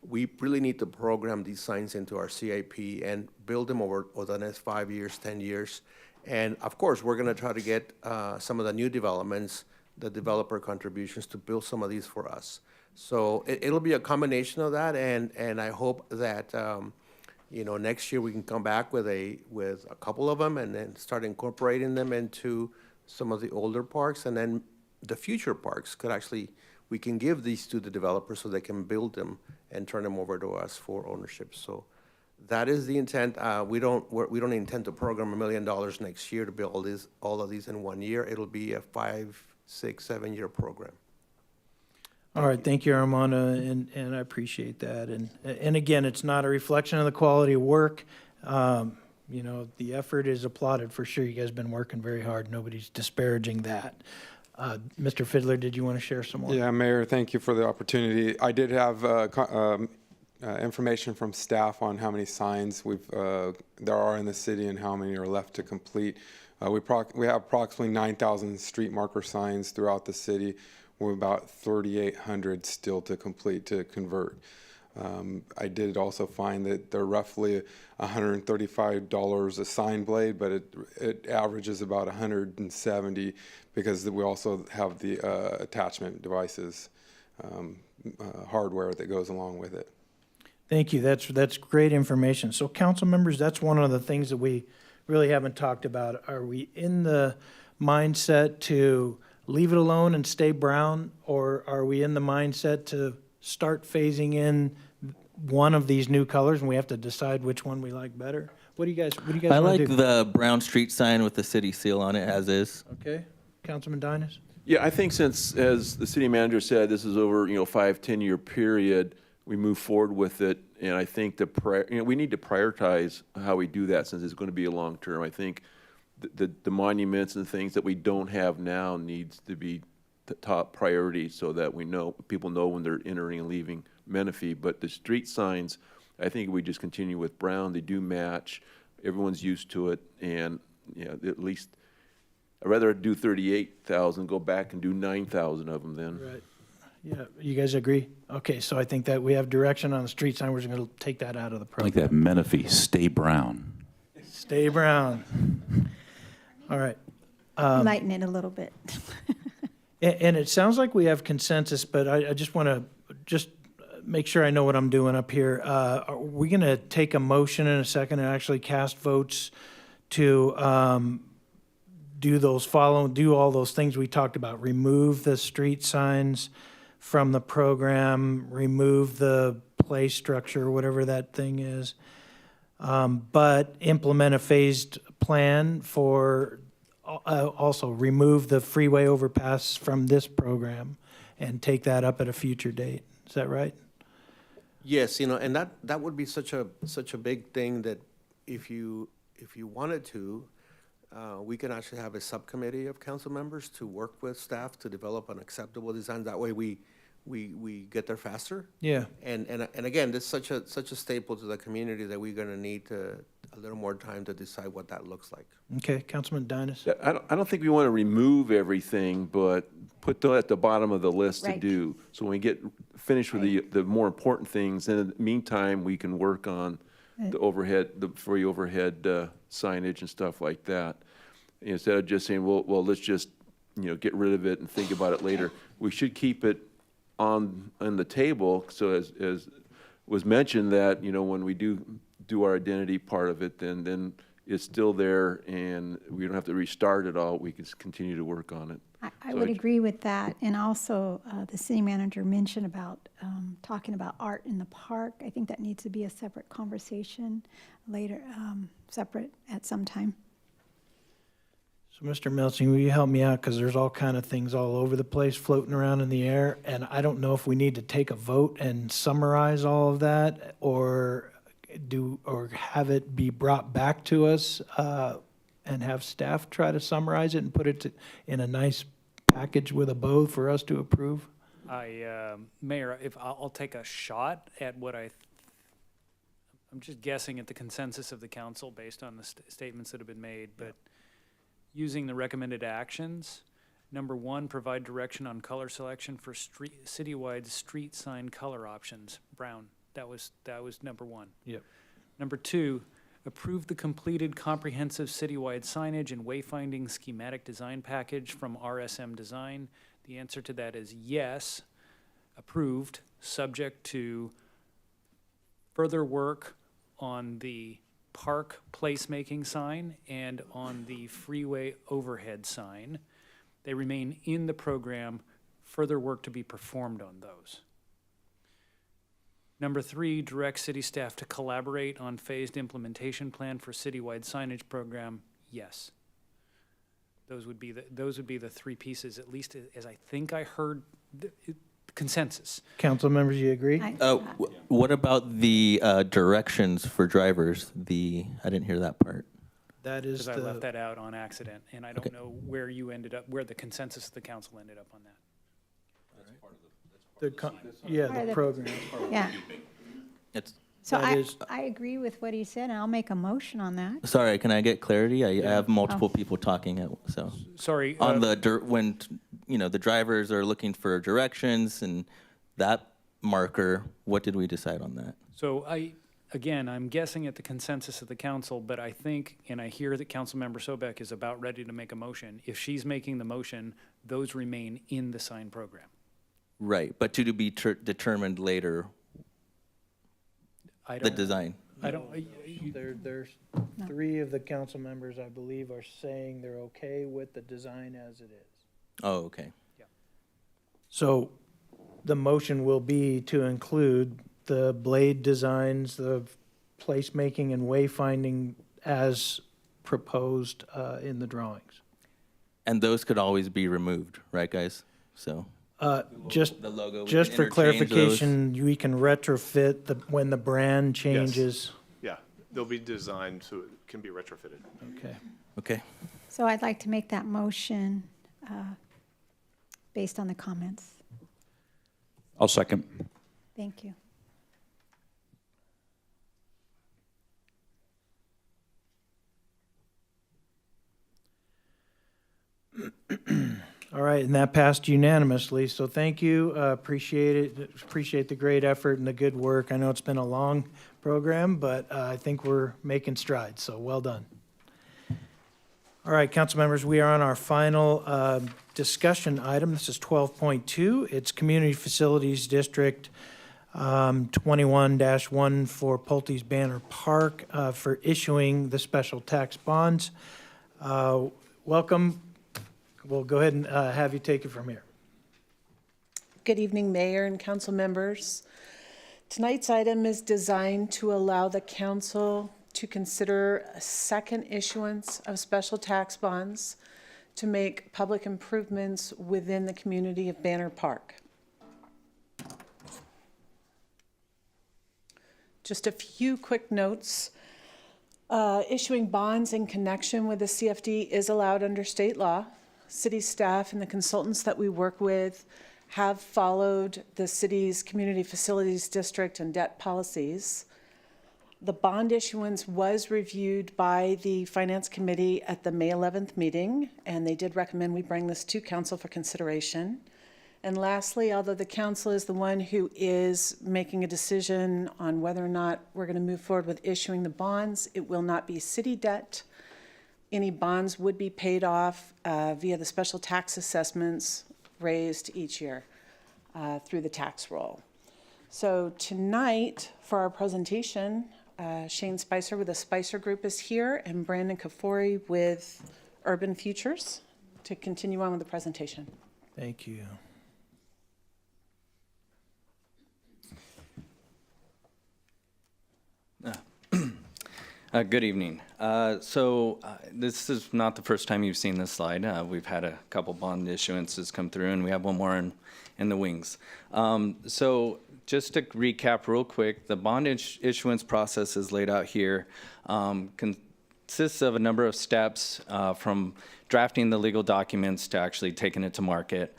we really need to program these signs into our CIP and build them over the next 5 years, 10 years. And of course, we're gonna try to get some of the new developments, the developer contributions, to build some of these for us. So it'll be a combination of that, and I hope that you know, next year we can come back with a couple of them and then start incorporating them into some of the older parks, and then the future parks could actually, we can give these to the developers so they can build them and turn them over to us for ownership. So that is the intent. We don't intend to program $1 million next year to build all of these in 1 year. It'll be a 5, 6, 7 year program. All right, thank you, Armando, and I appreciate that. And again, it's not a reflection of the quality of work. You know, the effort is applauded for sure. You guys have been working very hard. Nobody's disparaging that. Mr. Fiddler, did you want to share some more? Yeah, Mayor, thank you for the opportunity. I did have information from staff on how many signs there are in the city and how many are left to complete. We have approximately 9,000 street marker signs throughout the city, with about 3,800 still to complete, to convert. I did also find that they're roughly $135 a sign blade, but it averages about 170 because we also have the attachment devices, hardware that goes along with it. Thank you. That's great information. So council members, that's one of the things that we really haven't talked about. Are we in the mindset to leave it alone and stay brown, or are we in the mindset to start phasing in one of these new colors and we have to decide which one we like better? What do you guys I want to like do? the brown street sign with the city seal on it as is. Okay, Councilman Dinas? Yeah, I think since, as the city manager said, this is over, 5, 10-year period, we move forward with it. And I think we need to prioritize how we do that since it's going to be a long term. I think the monuments and things that we don't have now needs to be the top priority so that people know when they're entering and leaving Menifee. But the street signs, I think we just continue with brown. They do match. Everyone's used to it. And at least I'd rather do 38,000, go back and do 9,000 of them then. Right. Yeah, you guys agree? Okay, so I think that we have direction on the street sign. We're just going to take that out of the I like program. that Menifee, stay brown. Stay brown. All right. Lighten it a little bit. And it sounds like we have consensus, but I just want to make sure I know what I'm doing up here. Are we going to take a motion in a second and actually cast votes to do all those things we talked about? Remove the street signs from the program, remove the play structure, whatever that thing is, but implement a phased plan for also remove the freeway overpass from this program and take that up at a future date. Is that right? Yes, and that would be such a big thing that if you wanted to, we can actually have a subcommittee of council members to work with staff to develop an acceptable design. That way we get there faster. Yeah. And again, this is such a staple to the community that we're gonna need a little more time to decide what that looks like. Okay, Councilman Dinas? I don't think we want to remove everything, but put that at the bottom of the list to Right. do. So when we get finished with the more important things, then in the meantime, we can work on the free overhead signage and stuff like that. Instead of just saying, well, let's just, get rid of it and think about it later. We should keep it on the table. So as was mentioned that, when we do our identity part of it, then it's still there and we don't have to restart it all. We can just continue to work on it. I So would I- agree with that. And also, the city manager mentioned about talking about art in the park. I think that needs to be a separate conversation later, separate at some time. So, Mr. Melching, will you help me out? Because there's all kind of things all over the place floating around in the air, and I don't know if we need to take a vote and summarize all of that, or have it be brought back to us and have staff try to summarize it and put it in a nice package with a bow for us to approve? Mayor, if I'll take a shot at what I'm just guessing at the consensus of the council based on the statements that have been made, but using the recommended actions, number 1, provide direction on color selection for citywide street sign color options, brown. That was number 1. Yep. Number 2, approve the completed comprehensive citywide signage and wayfinding schematic design package from RSM Design. The answer to that is yes, approved, subject to further work on the park placemaking sign and on the freeway overhead sign. They remain in the program further work to be performed on those. Number 3, direct city staff to collaborate on phased implementation plan for citywide signage program, yes. Those would be the 3 pieces, at least as I think I heard consensus. Council members, you agree? What about the directions for drivers? I didn't hear that part. That is Because I left the, that out on accident, and I don't know where you ended up, where the consensus of the council ended up on that. the program. Yeah. It's, So That is- I agree with what he said, and I'll make a motion on that. sorry, can I get clarity? I have multiple people talking, so. Sorry. On when, the drivers are looking for directions and that marker, what did we decide on that? So I'm guessing at the consensus of the council, but I think, and I hear that Councilmember Sobek is about ready to make a motion. If she's making the motion, those remain in the sign program. Right, but to be determined later, I the don't, design. I don't, There's 3 of the council members, I believe, are saying they're okay with the design as it is. Oh, okay. So the motion will be to include the blade designs, the placemaking and wayfinding as proposed in the drawings. And those could always be removed, right, guys? So. Just, The logo, we just can for interchange those. clarification, we can retrofit when the brand changes. Yeah, they'll be designed so it can be retrofitted. Okay. Okay. So I'd like to make that motion based on the comments. I'll second. Thank you. All right, and that passed unanimously, so thank you, appreciate it, appreciate the great effort and the good work. I know it's been a long program, but I think we're making strides, so well done. All right, council members, we are on our final discussion item. This is 12.2. It's Community Facilities District 21-1 for Pulte's Banner Park for issuing the special tax bonds. Welcome. We'll go ahead and have you take it from here. Good evening, Mayor and council members. Tonight's item is designed to allow the council to consider a second issuance of special tax bonds to make public improvements within the community of Banner Park. Just a few quick notes. Issuing bonds in connection with the CFD is allowed under state law. City staff and the consultants that we work with have followed the city's Community Facilities District and debt policies. The bond issuance was reviewed by the Finance Committee at the May 11th meeting, and they did recommend we bring this to council for consideration. And lastly, although the council is the one who is making a decision on whether or not we're going to move forward with issuing the bonds, it will not be city debt. Any bonds would be paid off via the special tax assessments raised each year through the tax roll. So tonight, for our presentation, Shane Spicer with the Spicer Group is here, and Brandon Kafori with Urban Futures to continue on with the presentation. Thank you. Good evening. This is not the first time you've seen this slide. We've had a couple bond issuances come through, and we have one more in the wings. So just to recap real quick, the bond issuance process is laid out here. Consists of a number of steps from drafting the legal documents to actually taking it to market.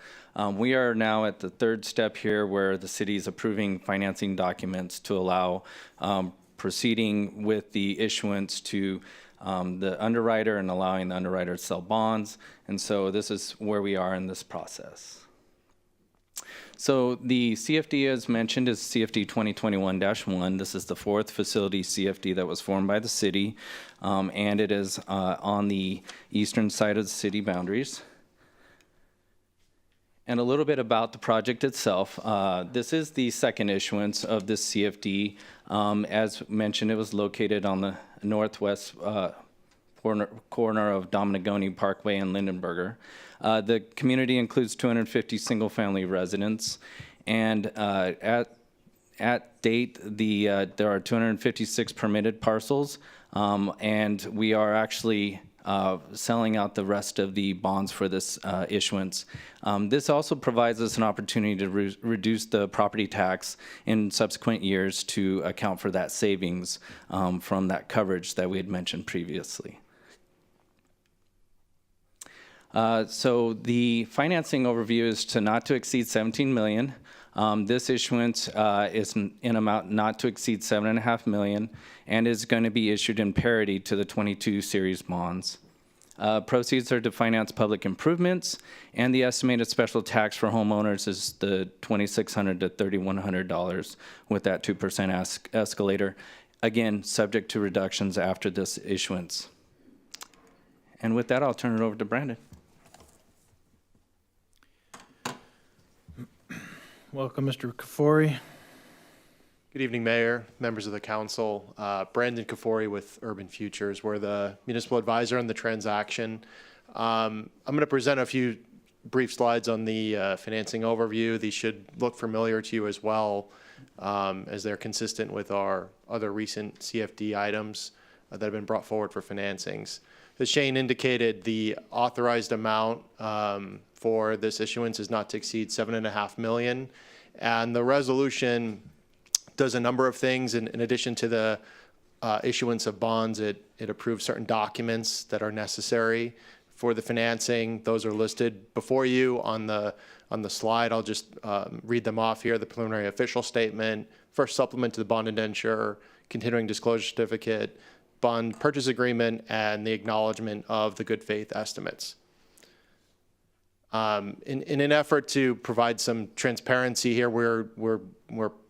We are now at the third step here where the city is approving financing documents to allow proceeding with the issuance to the underwriter and allowing the underwriter to sell bonds. And so this is where we are in this process. So the CFD, as mentioned, is CFD 2021-1. This is the fourth facility CFD that was formed by the city, and it is on the eastern side of the city boundaries. And a little bit about the project itself. This is the second issuance of this CFD. As mentioned, it was located on the northwest corner of Dominigoni Parkway and Lindenberger. The community includes 250 single-family residents, and at date, there are 256 permitted parcels, and we are actually selling out the rest of the bonds for this issuance. This also provides us an opportunity to reduce the property tax in subsequent years to account for that savings from that coverage that we had mentioned previously. So the financing overview is to not to exceed 17 million. This issuance is in amount not to exceed 7.5 million and is going to be issued in parity to the 22 series bonds. Proceeds are to finance public improvements, and the estimated special tax for homeowners is the $2,600 to $3,100 with that 2% escalator. Again, subject to reductions after this issuance. And with that, I'll turn it over to Brandon. Welcome, Mr. Kafori. Good evening, Mayor, members of the council. Brandon Kafori with Urban Futures. We're the municipal advisor on the transaction. I'm going to present a few brief slides on the financing overview. These should look familiar to you as well, as they're consistent with our other recent CFD items that have been brought forward for financings. As Shane indicated, the authorized amount for this issuance is not to exceed $7.5 million, and the resolution does a number of things. In addition to the issuance of bonds, it approves certain documents that are necessary for the financing. Those are listed before you on the slide. I'll just read them off here. The preliminary official statement, first supplement to the bond indenture, continuing disclosure certificate, bond purchase agreement, and the acknowledgement of the good faith estimates. In an effort to provide some transparency here, we're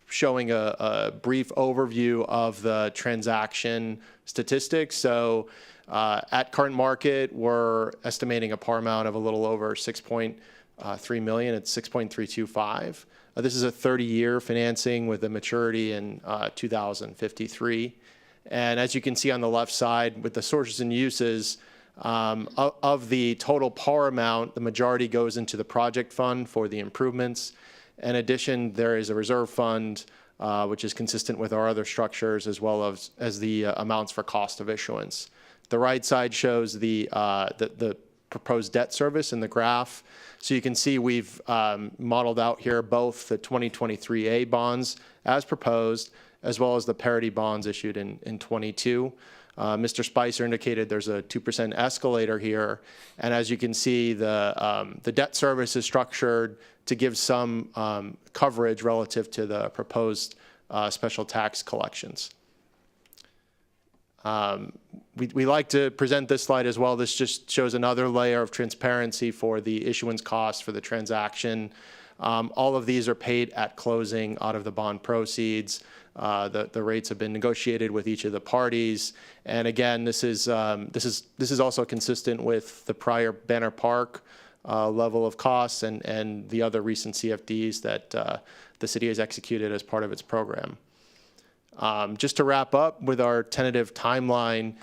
showing a brief overview of the transaction statistics. So at current market, we're estimating a par amount of a little over 6.3 million. It's 6.325. This is a 30-year financing with a maturity in 2053. And as you can see on the left side with the sources and uses, of the total par amount, the majority goes into the project fund for the improvements. In addition, there is a reserve fund, which is consistent with our other structures, as well as the amounts for cost of issuance. The right side shows the proposed debt service in the graph. So you can see we've modeled out here both the 2023A bonds as proposed, as well as the parity bonds issued in 22. Mr. Spicer indicated there's a 2% escalator here. And as you can see, the debt service is structured to give some coverage relative to the proposed special tax collections. We like to present this slide as well. This just shows another layer of transparency for the issuance costs for the transaction. All of these are paid at closing out of the bond proceeds. The rates have been negotiated with each of the parties. And again, this is also consistent with the prior Banner Park level of costs and the other recent CFDs that the city has executed as part of its program. Just to wrap up with our tentative timeline,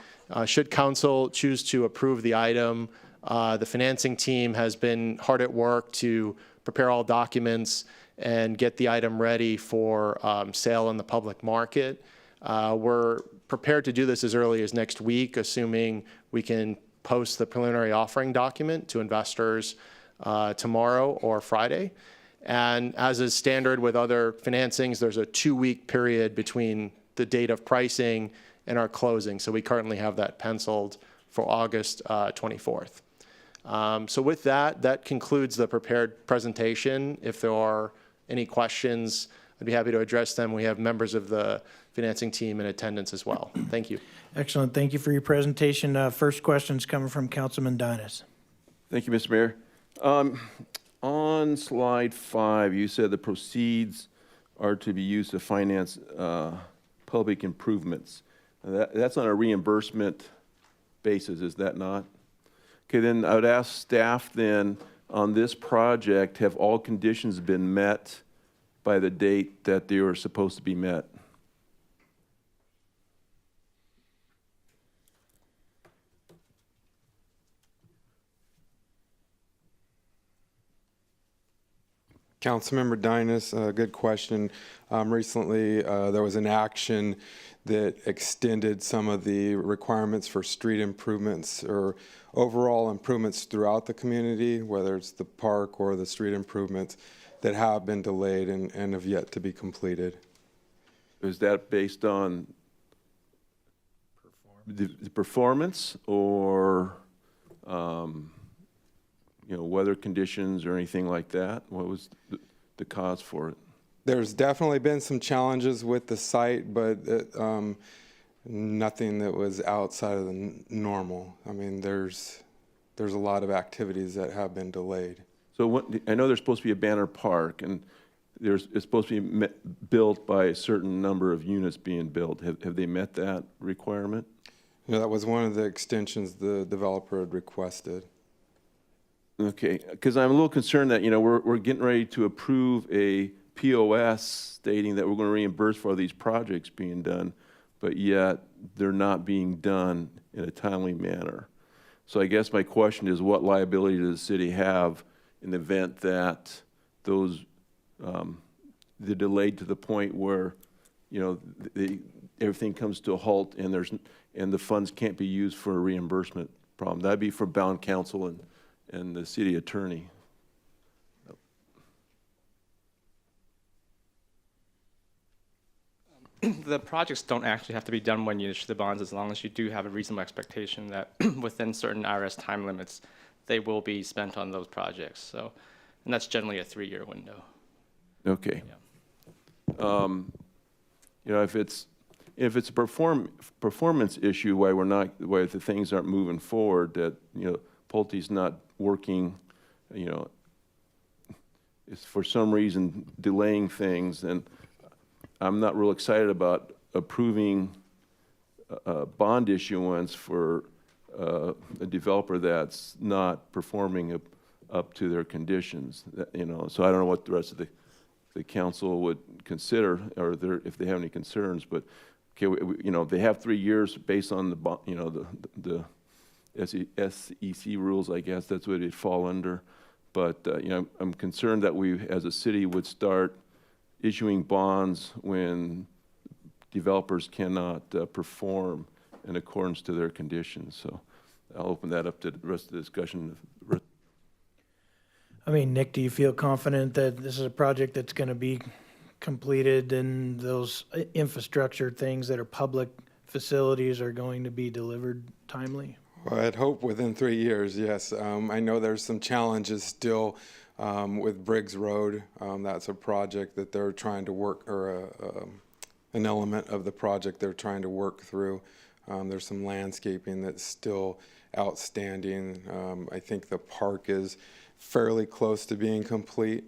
should council choose to approve the item, the financing team has been hard at work to prepare all documents and get the item ready for sale in the public market. We're prepared to do this as early as next week, assuming we can post the preliminary offering document to investors tomorrow or Friday. And as is standard with other financings, there's a 2-week period between the date of pricing and our closing. So we currently have that penciled for August 24th. So with that, that concludes the prepared presentation. If there are any questions, I'd be happy to address them. We have members of the financing team in attendance as well. Thank you. Excellent. Thank you for your presentation. First question's coming from Councilman Dinas. Thank you, Mr. Mayor. On slide 5, you said the proceeds are to be used to finance public improvements. That's on a reimbursement basis, is that not? Okay, then I would ask staff then, on this project, have all conditions been met by the date that they were supposed to be met? Councilmember Dynas, good question. Recently, there was an action that extended some of the requirements for street improvements or overall improvements throughout the community, whether it's the park or the street improvements that have been delayed and have yet to be completed. Is that based on the performance or, weather conditions or anything like that? What was the cause for it? There's definitely been some challenges with the site, but nothing that was outside of the normal. I mean, there's a lot of activities that have been delayed. So I know there's supposed to be a banner park, and it's supposed to be built by a certain number of units being built. Have they met that requirement? That was one of the extensions the developer had requested. Okay, because I'm a little concerned that, we're getting ready to approve a POS stating that we're going to reimburse for all these projects being done, but yet they're not being done in a timely manner. So I guess my question is, what liability does the city have in the event that those, they're delayed to the point where, everything comes to a halt and the funds can't be used for a reimbursement problem? That'd be for bound counsel and the city attorney. The projects don't actually have to be done when you issue the bonds, as long as you do have a reasonable expectation that within certain IRS time limits, they will be spent on those projects. So, and that's generally a 3-year window. Okay. Yeah. If it's a performance issue, why the things aren't moving forward, that Pulte's not working, is for some reason delaying things, and I'm not real excited about approving a bond issuance for a developer that's not performing up to their conditions. So I don't know what the rest of the council would consider, or if they have any concerns. But okay, they have 3 years based on the SEC rules. I guess that's what it'd fall under. But I'm concerned that we, as a city, would start issuing bonds when developers cannot perform in accordance to their conditions. So I'll open that up to the rest of the discussion. I mean, Nick, do you feel confident that this is a project that's going to be completed and those infrastructure things that are public facilities are going to be delivered timely? Well, I'd hope within 3 years, yes. I know there's some challenges still with Briggs Road. That's a project that they're trying to work, or an element of the project they're trying to work through. There's some landscaping that's still outstanding. I think the park is fairly close to being complete.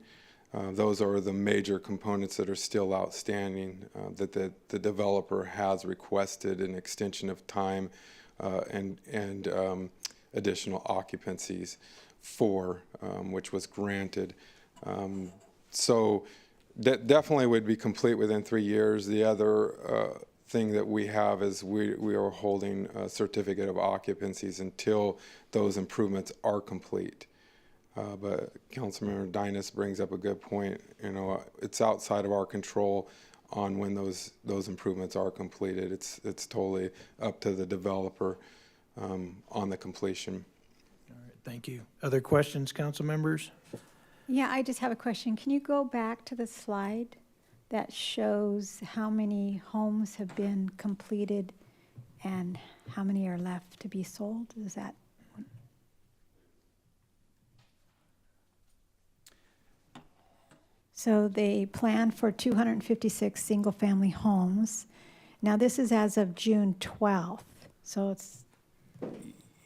Those are the major components that are still outstanding, that the developer has requested an extension of time and additional occupancies for, which was granted. So that definitely would be complete within 3 years. The other thing that we have is we are holding a certificate of occupancies until those improvements are complete. But Councilmember Dynas brings up a good point. It's outside of our control on when those improvements are completed. It's totally up to the developer on the completion. All right, thank you. Other questions, council members? Yeah, I just have a question. Can you go back to the slide that shows how many homes have been completed and how many are left to be sold? Is that? So they plan for 256 single-family homes. Now, this is as of June 12th, so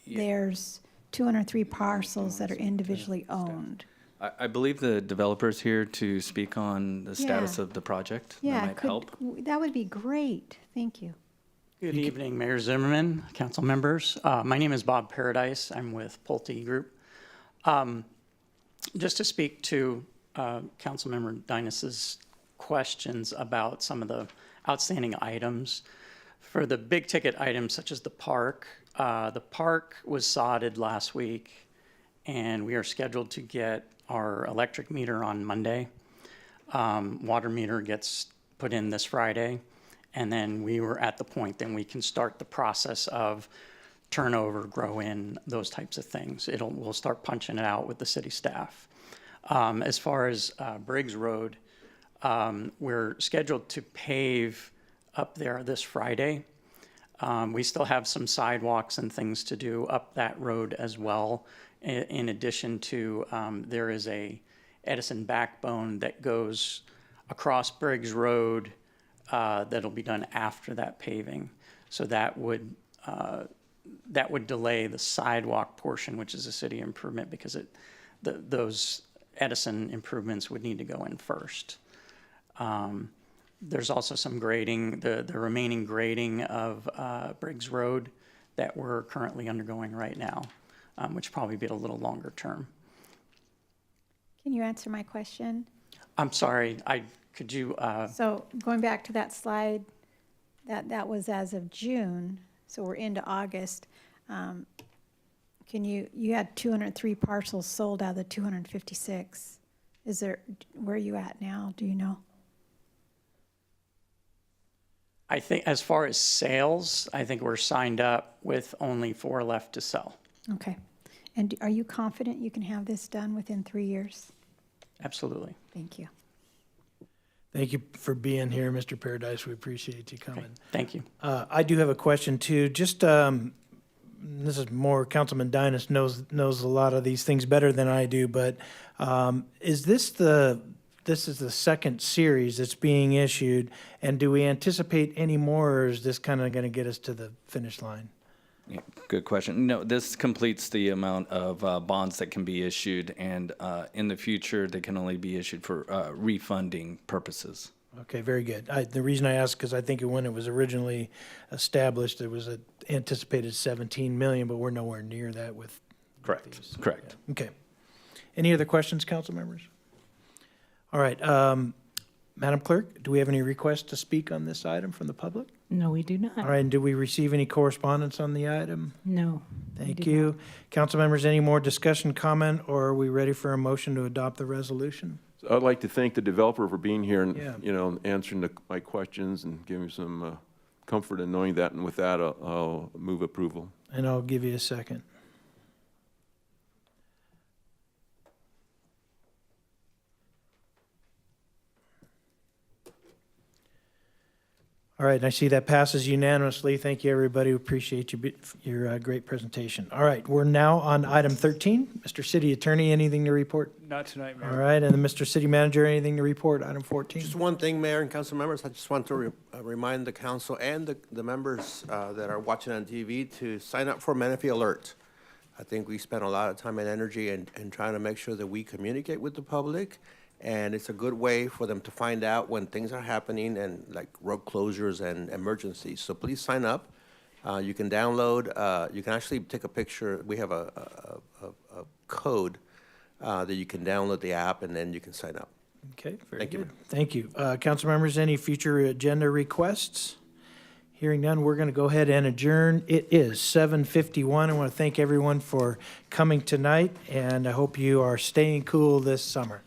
there's 203 parcels that are individually owned. I believe the developer's here to speak on the status Yeah. of the project. Yeah, That might help. that would be great. Thank you. Good evening, Mayor Zimmerman, council members. My name is Bob Paradise. I'm with Pulte Group. Just to speak to Councilmember Dynas's questions about some of the outstanding items. For the big ticket items such as the park was sodded last week, and we are scheduled to get our electric meter on Monday. Water meter gets put in this Friday, and then we were at the point, then we can start the process of turnover, grow in, those types of things. We'll start punching it out with the city staff. As far as Briggs Road, we're scheduled to pave up there this Friday. We still have some sidewalks and things to do up that road as well. In addition to, there is a Edison backbone that goes across Briggs Road that'll be done after that paving. So that would delay the sidewalk portion, which is a city improvement, because those Edison improvements would need to go in first. There's also some grading, the remaining grading of Briggs Road that we're currently undergoing right now, which probably be a little longer term. Can you answer my question? I'm sorry, could you? So going back to that slide, that was as of June, so we're into August. You had 203 parcels sold out of the 256. Where are you at now? Do you know? I think as far as sales, I think we're signed up with only 4 left to sell. Okay. And are you confident you can have this done within 3 years? Absolutely. Thank you. Thank you for being here, Mr. Paradise. We appreciate you coming. Okay. Thank you. I do have a question too. Just this is more, Councilman Dynas knows a lot of these things better than I do, but is this the second series that's being issued, and do we anticipate any more, or is this kind of going to get us to the finish line? Yeah, good question. No, this completes the amount of bonds that can be issued, and in the future, they can only be issued for refunding purposes. Okay, very good. The reason I asked, because I think when it was originally established, there was an anticipated 17 million, but we're nowhere near that with Correct. these. Correct. Yeah. Okay. Any other questions, council members? All right. Madam Clerk, do we have any requests to speak on this item from the public? No, we do not. All right, and do we receive any correspondence on the item? No. Thank you. Council members, any more discussion, comment, or are we ready for a motion to adopt the resolution? So I'd like to thank the developer for being here and, Yeah. Answering my questions and giving some comfort in knowing that. And with that, I'll move approval. And I'll give you a second. All right, and I see that passes unanimously. Thank you, everybody. We appreciate your great presentation. All right, we're now on item 13. Mr. City Attorney, anything to report? Not tonight, Mayor. All right, and then Mr. City Manager, anything to report? Item 14. Just one thing, Mayor and council members, I just want to remind the council and the members that are watching on TV to sign up for Menifee Alert. I think we spend a lot of time and energy in trying to make sure that we communicate with the public, and it's a good way for them to find out when things are happening and like road closures and emergencies. So please sign up. You can download, you can actually take a picture. We have a code that you can download the app, and then you can sign up. Okay, very Thank you, good. Mayor. Thank you. Council members, any future agenda requests? Hearing none, we're going to go ahead and adjourn. It is 7:51. I want to thank everyone for coming tonight, and I hope you are staying cool this summer.